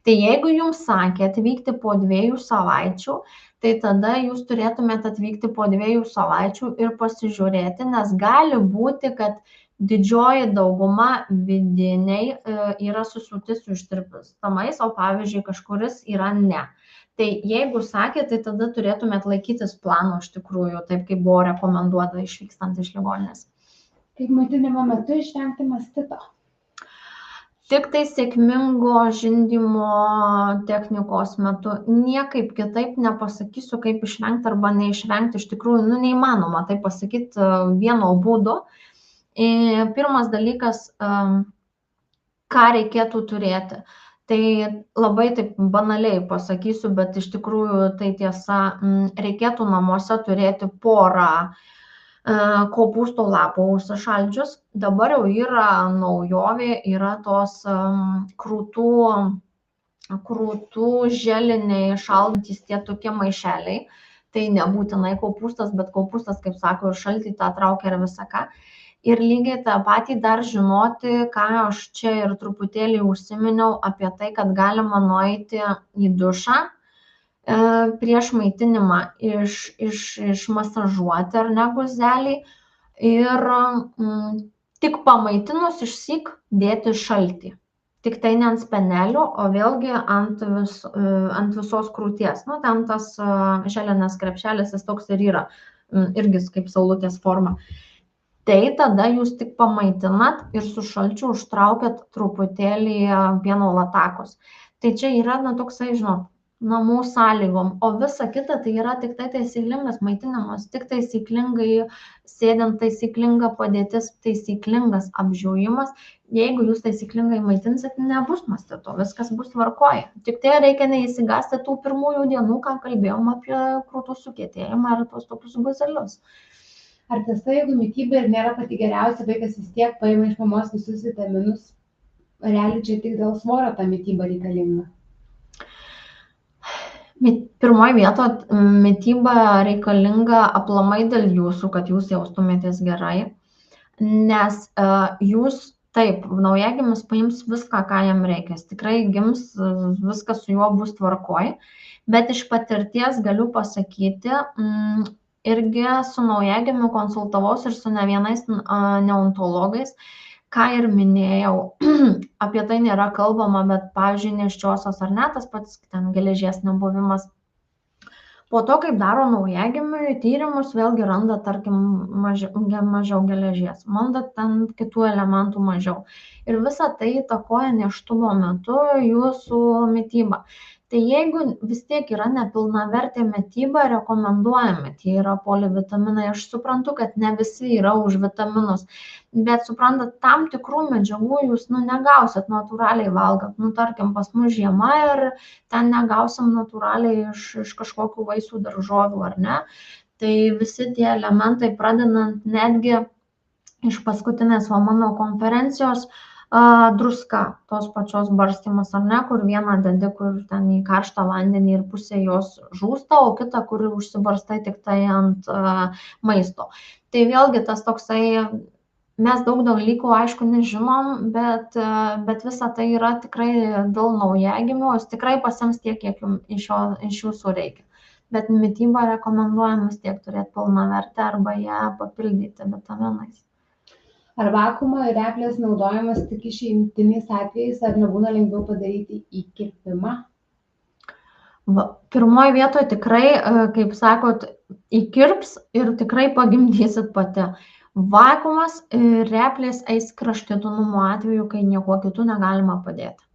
Tai jeigu jums sakė atvykti po 2 savaičių, tai tada jūs turėtumėte atvykti po 2 savaičių ir pasižiūrėti, nes gali būti, kad didžioji dauguma vidiniai yra susiūti su ištirpstamais, o pavyzdžiui kažkuris yra ne. Tai jeigu sakė, tai tada turėtumėt laikytis plano iš tikrųjų, taip kaip buvo rekomenduota išvykstant iš ligoninės. Kaip maitinimo metu išvengti mastito? Tik tai sėkmingo žindymo technikos metu. Niekaip kitaip nepasakysiu, kaip išvengti arba neišvengti. Iš tikrųjų, neįmanoma tai pasakyti vieno būdu. Pirmas dalykas, ką reikėtų turėti. Tai labai taip banaliai pasakysiu, bet iš tikrųjų tai tiesa, reikėtų namuose turėti porą kopūstų lapų užsišaldžius. Dabar jau yra naujovė, yra tos krūtų želiniai šaldantys tie tokie maišeliai. Tai nebūtinai kopūstas, bet kopūstas, kaip sako, ir šaltį tą traukia ir visą ką. Ir lygiai tą patį dar žinoti, ką aš čia ir truputėlį užsiminiau apie tai, kad galima nueiti į dušą prieš maitinimą išmasažuoti ar ne guzelį ir tik pamaitinus išsyk dėti šaltį. Tik tai ne ant spenelių, o vėlgi ant visos krūties. Ten tas želinės krepšelis, jis toks ir yra, irgi kaip saulutės forma. Tai tada jūs tik pamaitinat ir su šalčiu užtraukiat truputėlį pieno latakos. Tai čia yra toksai, žinot, namų sąlygom, o visa kita tai yra tik tai taisyklingas maitinimas, tik taisyklingai sėdint, taisyklinga padėtis, taisyklingas apžiūrimas. Jeigu jūs taisyklingai maitinsit, nebus mastito, viskas bus tvarkoje. Tik tai reikia neįsigąsti tų pirmųjų dienų, ką kalbėjom apie krūtų sukietėjimą ir tos tokius guzelius. Ar tiesa, jeigu mityba ir nėra pati geriausia, vaikas vis tiek paima iš mamos visus vitaminus, realiai čia tik dėl svorio ta mityba reikalinga? Pirmoje vietoje mityba reikalinga aplamai dėl jūsų, kad jūs jaustumėtės gerai, nes jūs taip, naujagimis paims viską, ką jam reikia, tikrai gims, viskas su juo bus tvarkoj, bet iš patirties galiu pasakyti, irgi su naujagimiu konsultavaus ir su ne vienais neontologais, ką ir minėjau, apie tai nėra kalbama, bet, pavyzdžiui, nėščiosios ar ne, tas pats ten geležies nebuvimas. Po to, kaip daro naujagimiui tyrimus, vėlgi randa, tarkim, mažiau geležies, randa ten kitų elementų mažiau. Ir visa tai įtakoja nėštumo metu jūsų mitybą. Tai jeigu vis tiek yra nepilnavertė mityba, rekomenduojami, tie yra polivitaminai. Aš suprantu, kad ne visi yra už vitaminus, bet suprantat, tam tikrų medžiagų jūs negausit natūraliai valgant. Tarkim, pas mus žiema ir ten negausim natūraliai iš kažkokių vaisių, daržovių ar ne. Tai visi tie elementai, pradedant netgi iš paskutinės mano konferencijos, druska, tos pačios barstymas ar ne, kur vieną dedi, kur ten į karštą vandenį ir pusė jos žūsta, o kitą, kur užsibarstai tik tai ant maisto. Tai vėlgi tas toksai, mes daug dalykų aišku nežinom, bet visa tai yra tikrai dėl naujagimių, jis tikrai pasiims tiek, kiek iš jūsų reikia. Bet mitybą rekomenduojam vis tiek turėti pilnavertę arba ją papildyti vitaminais. Ar vakuumo ir replės naudojamas tik išimtiniais atvejais, ar nebūna lengviau padaryti įkirpimą? Pirmoje vietoje tikrai, kaip sakot, įkirps ir tikrai pagimdysit pati. Vakuumas ir replės eis kraštutinumo atveju, kai nieko kitų negalima padėti.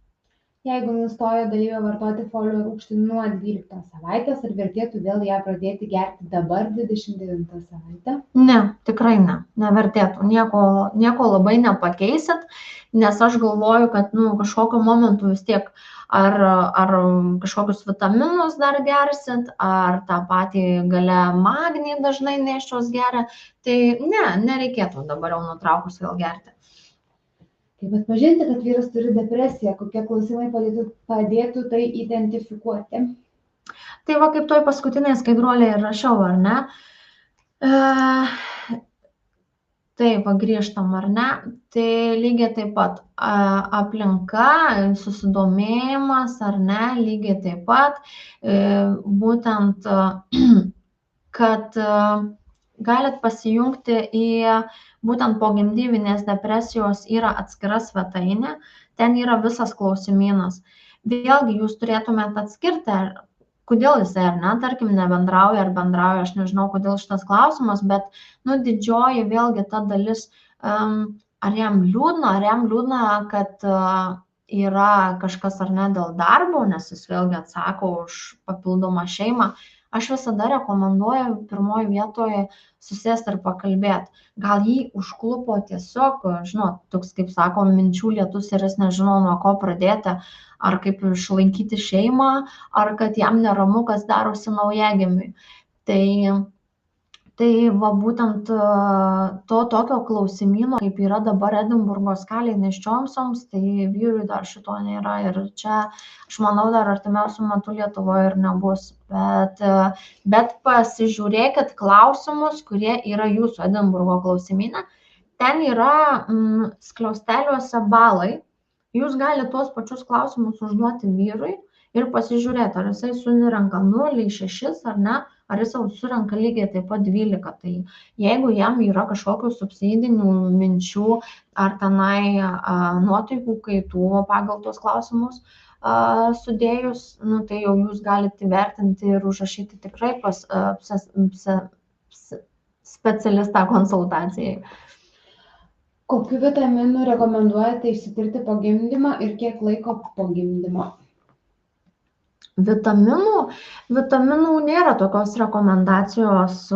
Jeigu nustojo dalyvio vartoti folio rūgštį nuo 12 savaitės, ar vertėtų vėl ją pradėti gerti dabar 29 savaitę? Ne, tikrai ne, nevertėtų. Nieko labai nepakeisit, nes aš galvoju, kad kažkokiu momentu vis tiek ar kažkokius vitaminus dar gersit, ar tą patį gale magnį dažnai nėščios geria. Tai nereikėtų dabar jau nutraukus vėl gerti. Kaip atpažinti, kad vyras turi depresiją, kokie klausimai padėtų tai identifikuoti? Tai va, kaip toj paskutinėje skaidruolėje rašiau, ar ne? Taip, grįžtam, ar ne? Tai lygiai taip pat aplinka, susidomėjimas, ar ne, lygiai taip pat, būtent, kad galit pasijungti į būtent pogimdyvinės depresijos yra atskira svetainė, ten yra visas klausimynas. Vėlgi jūs turėtumėte atskirti, kodėl jisai ar ne, tarkim, nebendrauja ar bendrauja, aš nežinau, kodėl šitas klausimas, bet didžioji vėlgi ta dalis, ar jam liūdna, kad yra kažkas ar ne dėl darbo, nes jis vėlgi atsako už papildomą šeimą, aš visada rekomenduoju pirmoje vietoje susėsti ir pakalbėti. Gal jį užklupo tiesiog, žinot, toks, kaip sakom, minčių lietus ir jis nežino, nuo ko pradėti, ar kaip išlaikyti šeimą, ar kad jam neramu, kas darosi naujagimiui. Tai va būtent to tokio klausimyno, kaip yra dabar Edinburgo skalėje nėščiosioms, tai vyrui dar šito nėra ir čia, aš manau, dar artimiausiu metu Lietuvoje ir nebus. Bet pasižiūrėkit klausimus, kurie yra jūsų Edinburgo klausimyne. Ten yra skliausteliuose balai. Jūs galite tuos pačius klausimus užduoti vyrui ir pasižiūrėti, ar jisai surenka 0, 6 ar ne, ar jis surenka lygiai taip pat 12. Tai jeigu jam yra kažkokių subsidinių minčių ar tenai nuotaikų kaitų pagal tuos klausimus sudėjus, tai jau jūs galite įvertinti ir užrašyti tikrai pas specialistą konsultacijai. Kokių vitaminų rekomenduojate išsitirti po gimdymo ir kiek laiko po gimdymo? Vitaminų nėra tokios rekomendacijos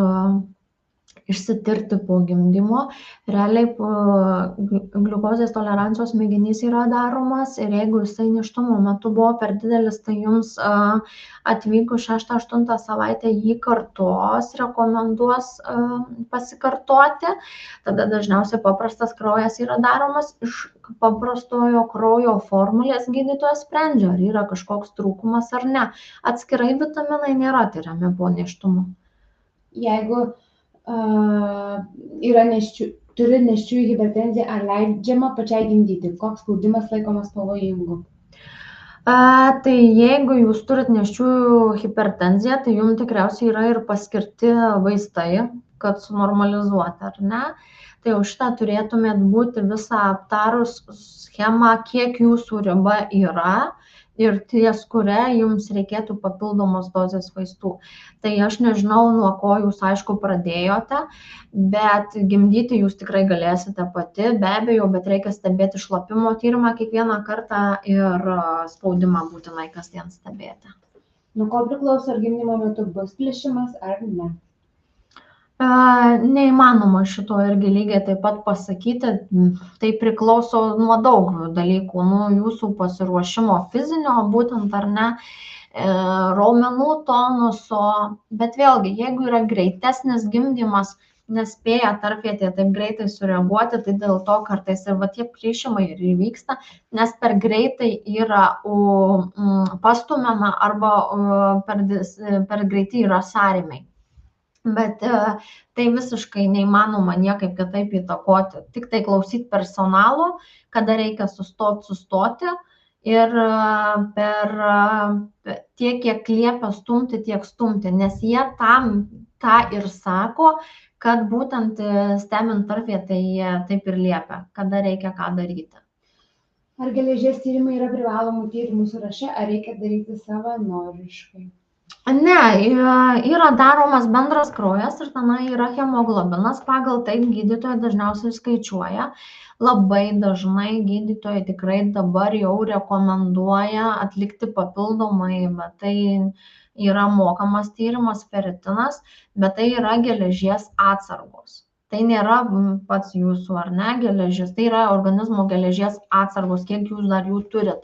išsitirti po gimdymo. Realiai gliukozės tolerancijos mėginys yra daromas ir jeigu jisai nėštumo metu buvo per didelis, tai jums atvykus 6-8 savaitę jį kartos, rekomenduos pasikartoti. Tada dažniausiai paprastas kraujas yra daromas. Iš paprastojo kraujo formulės gydytojas sprendžia, ar yra kažkoks trūkumas ar ne. Atskirai vitaminai nėra tyriami po nėštumo. Jeigu turi nėščiųjų hipertenziją, ar leidžiama pačiai gimdyti? Koks spaudimas laikomas pavojingu? Tai jeigu jūs turit nėščiųjų hipertenziją, tai jums tikriausiai yra ir paskirti vaistai, kad sunormalizuoti, ar ne? Tai už šitą turėtumėt būti visą aptarus schemą, kiek jūsų riba yra ir ties kuria jums reikėtų papildomos dozės vaistų. Tai aš nežinau, nuo ko jūs aišku pradėjote, bet gimdyti jūs tikrai galėsite pati, be abejo, bet reikia stebėti šlapimo tyrimą kiekvieną kartą ir spaudimą būtinai kasdien stebėti. Nuo ko priklauso, ar gimdymo metu bus plyšimas ar ne? Neįmanoma šito irgi lygiai taip pat pasakyti, tai priklauso nuo daug dalykų, nuo jūsų pasiruošimo fizinio, būtent ar ne, raumenų tonuso, bet vėlgi, jeigu yra greitesnis gimdymas, nespėja tarpvietėje taip greitai sureaguoti, tai dėl to kartais ir va tie plyšimai ir įvyksta, nes per greitai yra pastumiama arba per greitai yra sąrėmiai. Bet tai visiškai neįmanoma niekaip kitaip įtakoti. Tik tai klausyti personalo, kada reikia sustoti ir per tiek, kiek liepia stumti, tiek stumti. Nes jie tą ir sako, kad būtent stebint tarpvietę jie taip ir liepia, kada reikia ką daryti. Ar geležies tyrimai yra privalomų tyrimų sąraše, ar reikia daryti savanoriškai? Ne, yra daromas bendras kraujas ir tenai yra hemoglobinas, pagal tai gydytojai dažniausiai skaičiuoja. Labai dažnai gydytojai tikrai dabar jau rekomenduoja atlikti papildomai, bet tai yra mokamas tyrimas feritinas, bet tai yra geležies atsargos. Tai nėra pats jūsų ar ne geležis, tai yra organizmo geležies atsargos, kiek jūs dar jų turit.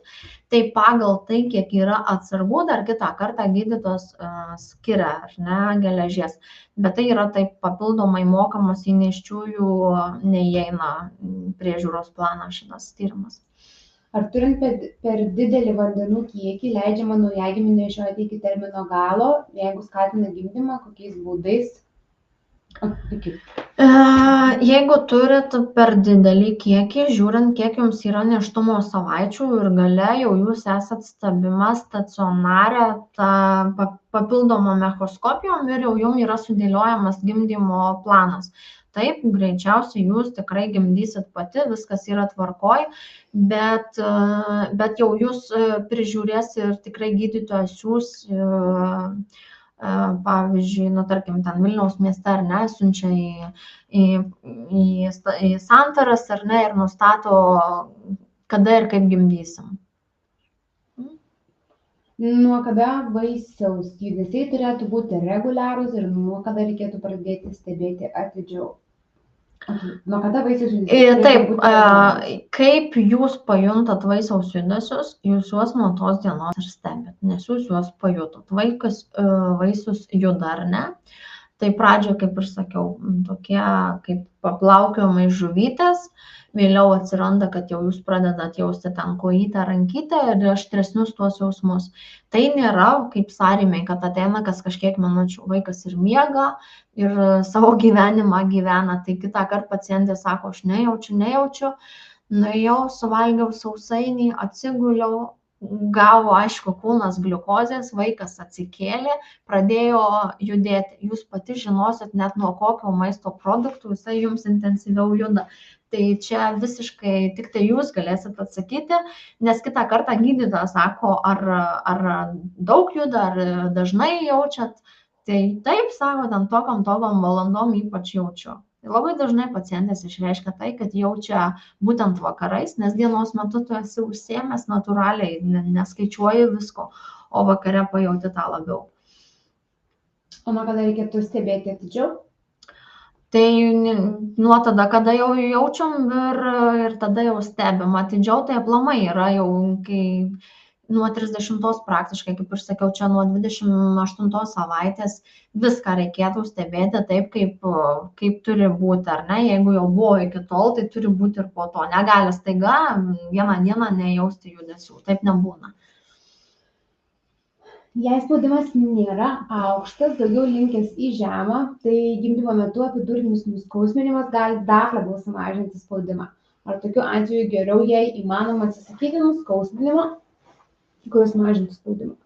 Tai pagal tai, kiek yra atsargų, dar kitą kartą gydytojas skiria ar ne geležies. Bet tai yra taip papildomai mokamas, į nėščiųjų neįeina priežiūros planą šitas tyrimas. Ar turint per didelį vandenų kiekį leidžiama naujagimį nešioti iki termino galo, jeigu skatina gimdymą, kokiais būdais? Jeigu turit per didelį kiekį, žiūrint, kiek jums yra nėštumo savaičių ir gale jau jūs esat stebima stacionare papildomom echoskopijom ir jau jums yra sudėliojamas gimdymo planas. Taip, greičiausiai jūs tikrai gimdysit pati, viskas yra tvarkoj, bet jau jūs prižiūrės ir tikrai gydytojas siūs, pavyzdžiui, tarkim, ten Vilniaus mieste ar ne, siunčia į santaras ar ne ir nustato, kada ir kaip gimdysim. Nuo kada vaisiaus judesiai turėtų būti reguliarūs ir nuo kada reikėtų pradėti stebėti atidžiau? Nuo kada vaisiaus judesiai turėtų Taip, būti reguliarūs? kaip jūs pajuntat vaisiaus judesius, jūs juos nuo tos dienos ir stebit, nes jūs juos pajutot. Vaisius juda ar ne. Tai pradžioje, kaip ir sakiau, tokie kaip paplaukiojimai žuvytės, vėliau atsiranda, kad jau jūs pradedat jausti ten kojytę, rankytę ir aštresnius tuos jausmus. Tai nėra kaip sąrėmiai, kad ateina kas kažkiek minučių, vaikas ir miega, ir savo gyvenimą gyvena. Tai kitą kartą pacientė sako, aš nejaučiu, nuėjau, suvalgiau sausainį, atsiguliau, gavo, aišku, kūnas gliukozės, vaikas atsikėlė, pradėjo judėti. Jūs pati žinosit net nuo kokio maisto produktų jisai jums intensyviau juda. Tai čia visiškai tik tai jūs galėsit atsakyti, nes kitą kartą gydytojas sako, ar daug juda, ar dažnai jaučiat. Tai taip, sako, ten tokiom valandom ypač jaučiu. Labai dažnai pacientės išreiškia tai, kad jaučia būtent vakarais, nes dienos metu tu esi užsiėmęs natūraliai, neskaičiuoji visko, o vakare pajauti tą labiau. O nuo kada reikėtų stebėti atidžiau? Tai nuo tada, kada jau jaučiam ir tada jau stebim. Atidžiau tai aplamai yra jau, kai nuo 30 praktiškai, kaip ir sakiau, čia nuo 28 savaitės viską reikėtų stebėti taip, kaip turi būti, ar ne? Jeigu jau buvo iki tol, tai turi būti ir po to. Negali staiga vieną dieną nejausti judesių, taip nebūna. Jei spaudimas nėra aukštas, daugiau linkęs į žemą, tai gimdymo metu epidurinis nuskausminimas gali dar labiau sumažinti spaudimą. Ar tokiu atveju geriau, jei įmanoma, atsisakyti nuskausminimo, kuris mažintų spaudimą?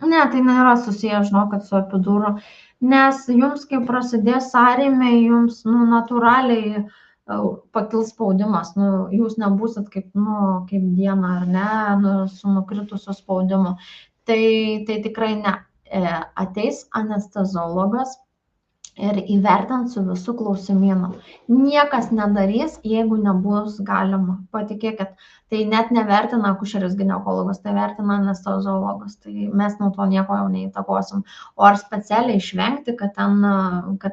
Ne, tai nėra susiję, žinokit, su epiduru, nes jums, kai prasidės sąrėmiai, jums natūraliai pakils spaudimas, jūs nebūsit kaip dieną ar ne, su nukritusiu spaudimu. Tai tikrai ne. Ateis anesteziologas ir įvertins su visų klausimynu. Niekas nedarys, jeigu nebus galima. Patikėkit, tai net nevertina akušeris ginekologas, tai vertina anesteziologas. Tai mes nuo to nieko jau neįtakosim. O ar specialiai išvengti, kad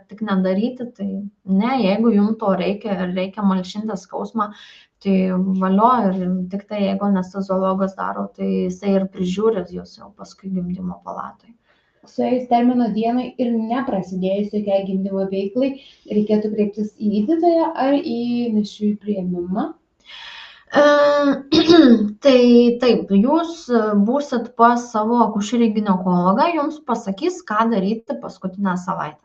tik nedaryti, tai ne, jeigu jums to reikia malšinti skausmą, tai valio ir tik tai, jeigu anesteziologas daro, tai jisai ir prižiūri jūs jau paskui gimdymo palatoj. Suėjus termino dienai ir neprasidėjus jokiai gimdymo veiklai, reikėtų kreiptis į gydytoją ar į nėščiųjų priėmimą? Tai taip, jūs būsit pas savo akušerį ginekologą, jums pasakys, ką daryti paskutinę savaitę.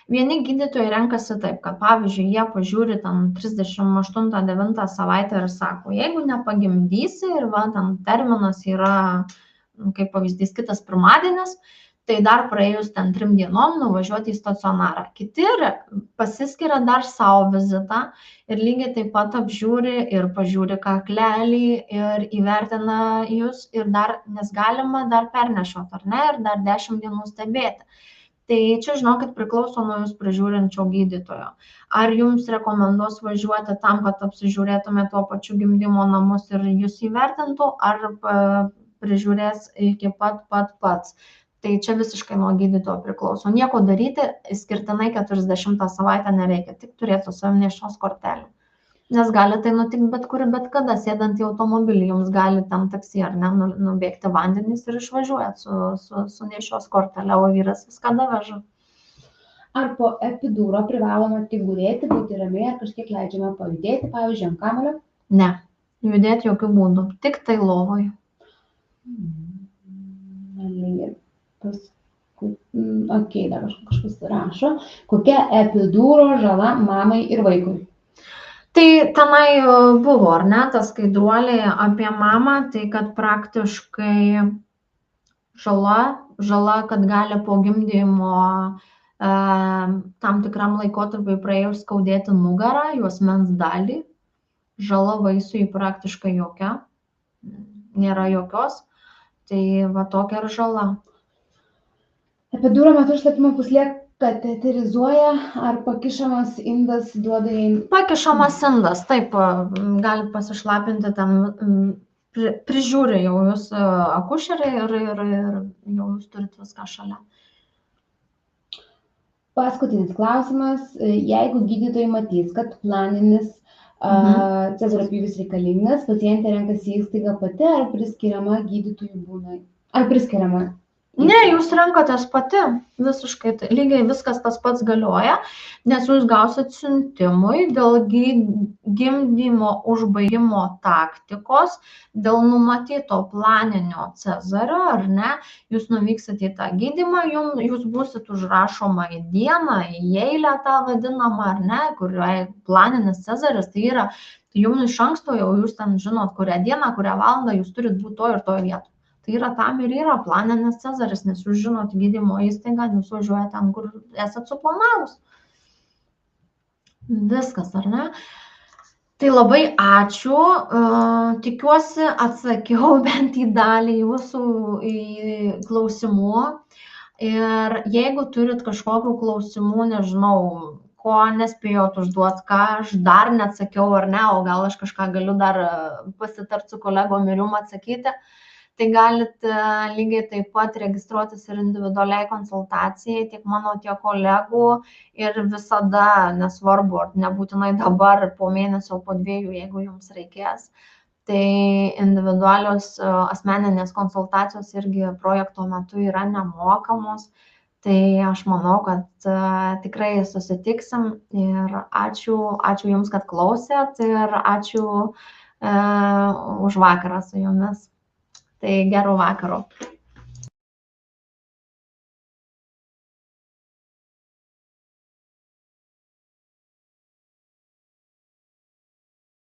Vieni gydytojai renkasi taip, kad pavyzdžiui, jie pažiūri ten 38-9 savaitę ir sako, jeigu nepagimdysi ir ten terminas yra, kaip pavyzdys, kitas pirmadienis, tai dar praėjus ten 3 dienom nuvažiuoti į stacionarą. Kiti pasiskiria dar savo vizitą ir lygiai taip pat apžiūri ir pažiūri kaklelį ir įvertina jūs ir dar, nes galima dar pernešioti, ar ne, ir dar 10 dienų stebėti. Tai čia, žinokit, priklauso nuo jūs prižiūrinčio gydytojo. Ar jums rekomenduos važiuoti tam, kad apsižiūrėtume tuo pačiu gimdymo namus ir jūs įvertintų, ar prižiūrės iki pats. Tai čia visiškai nuo gydytojo priklauso. Nieko daryti, išskirtinai 40 savaitę nereikia, tik turėti su savimi nėščios kortelę. Nes gali tai nutikti bet kada, sėdant į automobilį, jums gali tam taksi ar ne nubėgti vandenys ir išvažiuojat su nėščios kortelė, o vyras viską daveža. Ar po epidūro privaloma tik gulėti, būti ramiai, ar kažkiek leidžiama pajudėti, pavyzdžiui, ant kamuolio? Ne, judėti jokių būdų, tik tai lovoje. Dar kažkas rašo, kokia epidūro žala mamai ir vaikui? Tai tenai buvo, ar ne, ta skaidruolė apie mamą, tai kad praktiškai žala, kad gali po gimdymo tam tikram laikotarpiui praėjus skaudėti nugarą, juosmens dalį, žala vaisiui praktiškai jokia, nėra jokios, tai va tokia ir žala. Epidūro metu šlapimo pūslė kateterizuoja, ar pakišamas indas duoda jai? Pakišamas indas, taip, gali pasišlapinti ten prižiūri jau jūs akušeriai ir jau jūs turite viską šalia. Paskutinis klausimas. Jeigu gydytojai matys, kad planinis Cezario pjūvis reikalingas, pacientė renkasi įstaigą pati ar priskiriama gydytojų būna? Ar priskiriama? Ne, jūs renkatės pati, visiškai, lygiai viskas tas pats galioja, nes jūs gausit siuntimui dėl gimdymo užbaigimo taktikos, dėl numatyto planinio Cezario, ar ne, jūs nuvyksite į tą gydymą, jūs būsit užrašoma į dieną, į eilę tą vadinamą, ar ne, kurioje planinis Cezaris, tai yra, tai jums iš anksto jau jūs ten žinot, kurią dieną, kurią valandą jūs turit būti to ir to vietoj. Tai yra tam ir yra planinis Cezaris, nes jūs žinot gydymo įstaigą, jūs važiuojate ten, kur esat suplanavus. Viskas, ar ne? Tai labai ačiū, tikiuosi atsakiau bent į dalį jūsų klausimų. Ir jeigu turit kažkokių klausimų, nežinau, ko nespėjot užduoti, ką aš dar neatsakiau ar ne, o gal aš kažką galiu dar pasitart su kolegom ir jum atsakyti, tai galite lygiai taip pat registruotis ir individualiai konsultacijai, tiek mano, tiek kolegų ir visada, nesvarbu, ar nebūtinai dabar, po mėnesio, po 2, jeigu jums reikės. Tai individualios asmeninės konsultacijos irgi projekto metu yra nemokamos. Tai aš manau, kad tikrai susitiksim ir ačiū jums, kad klausėt ir ačiū už vakarą su jumis. Tai gero vakaro.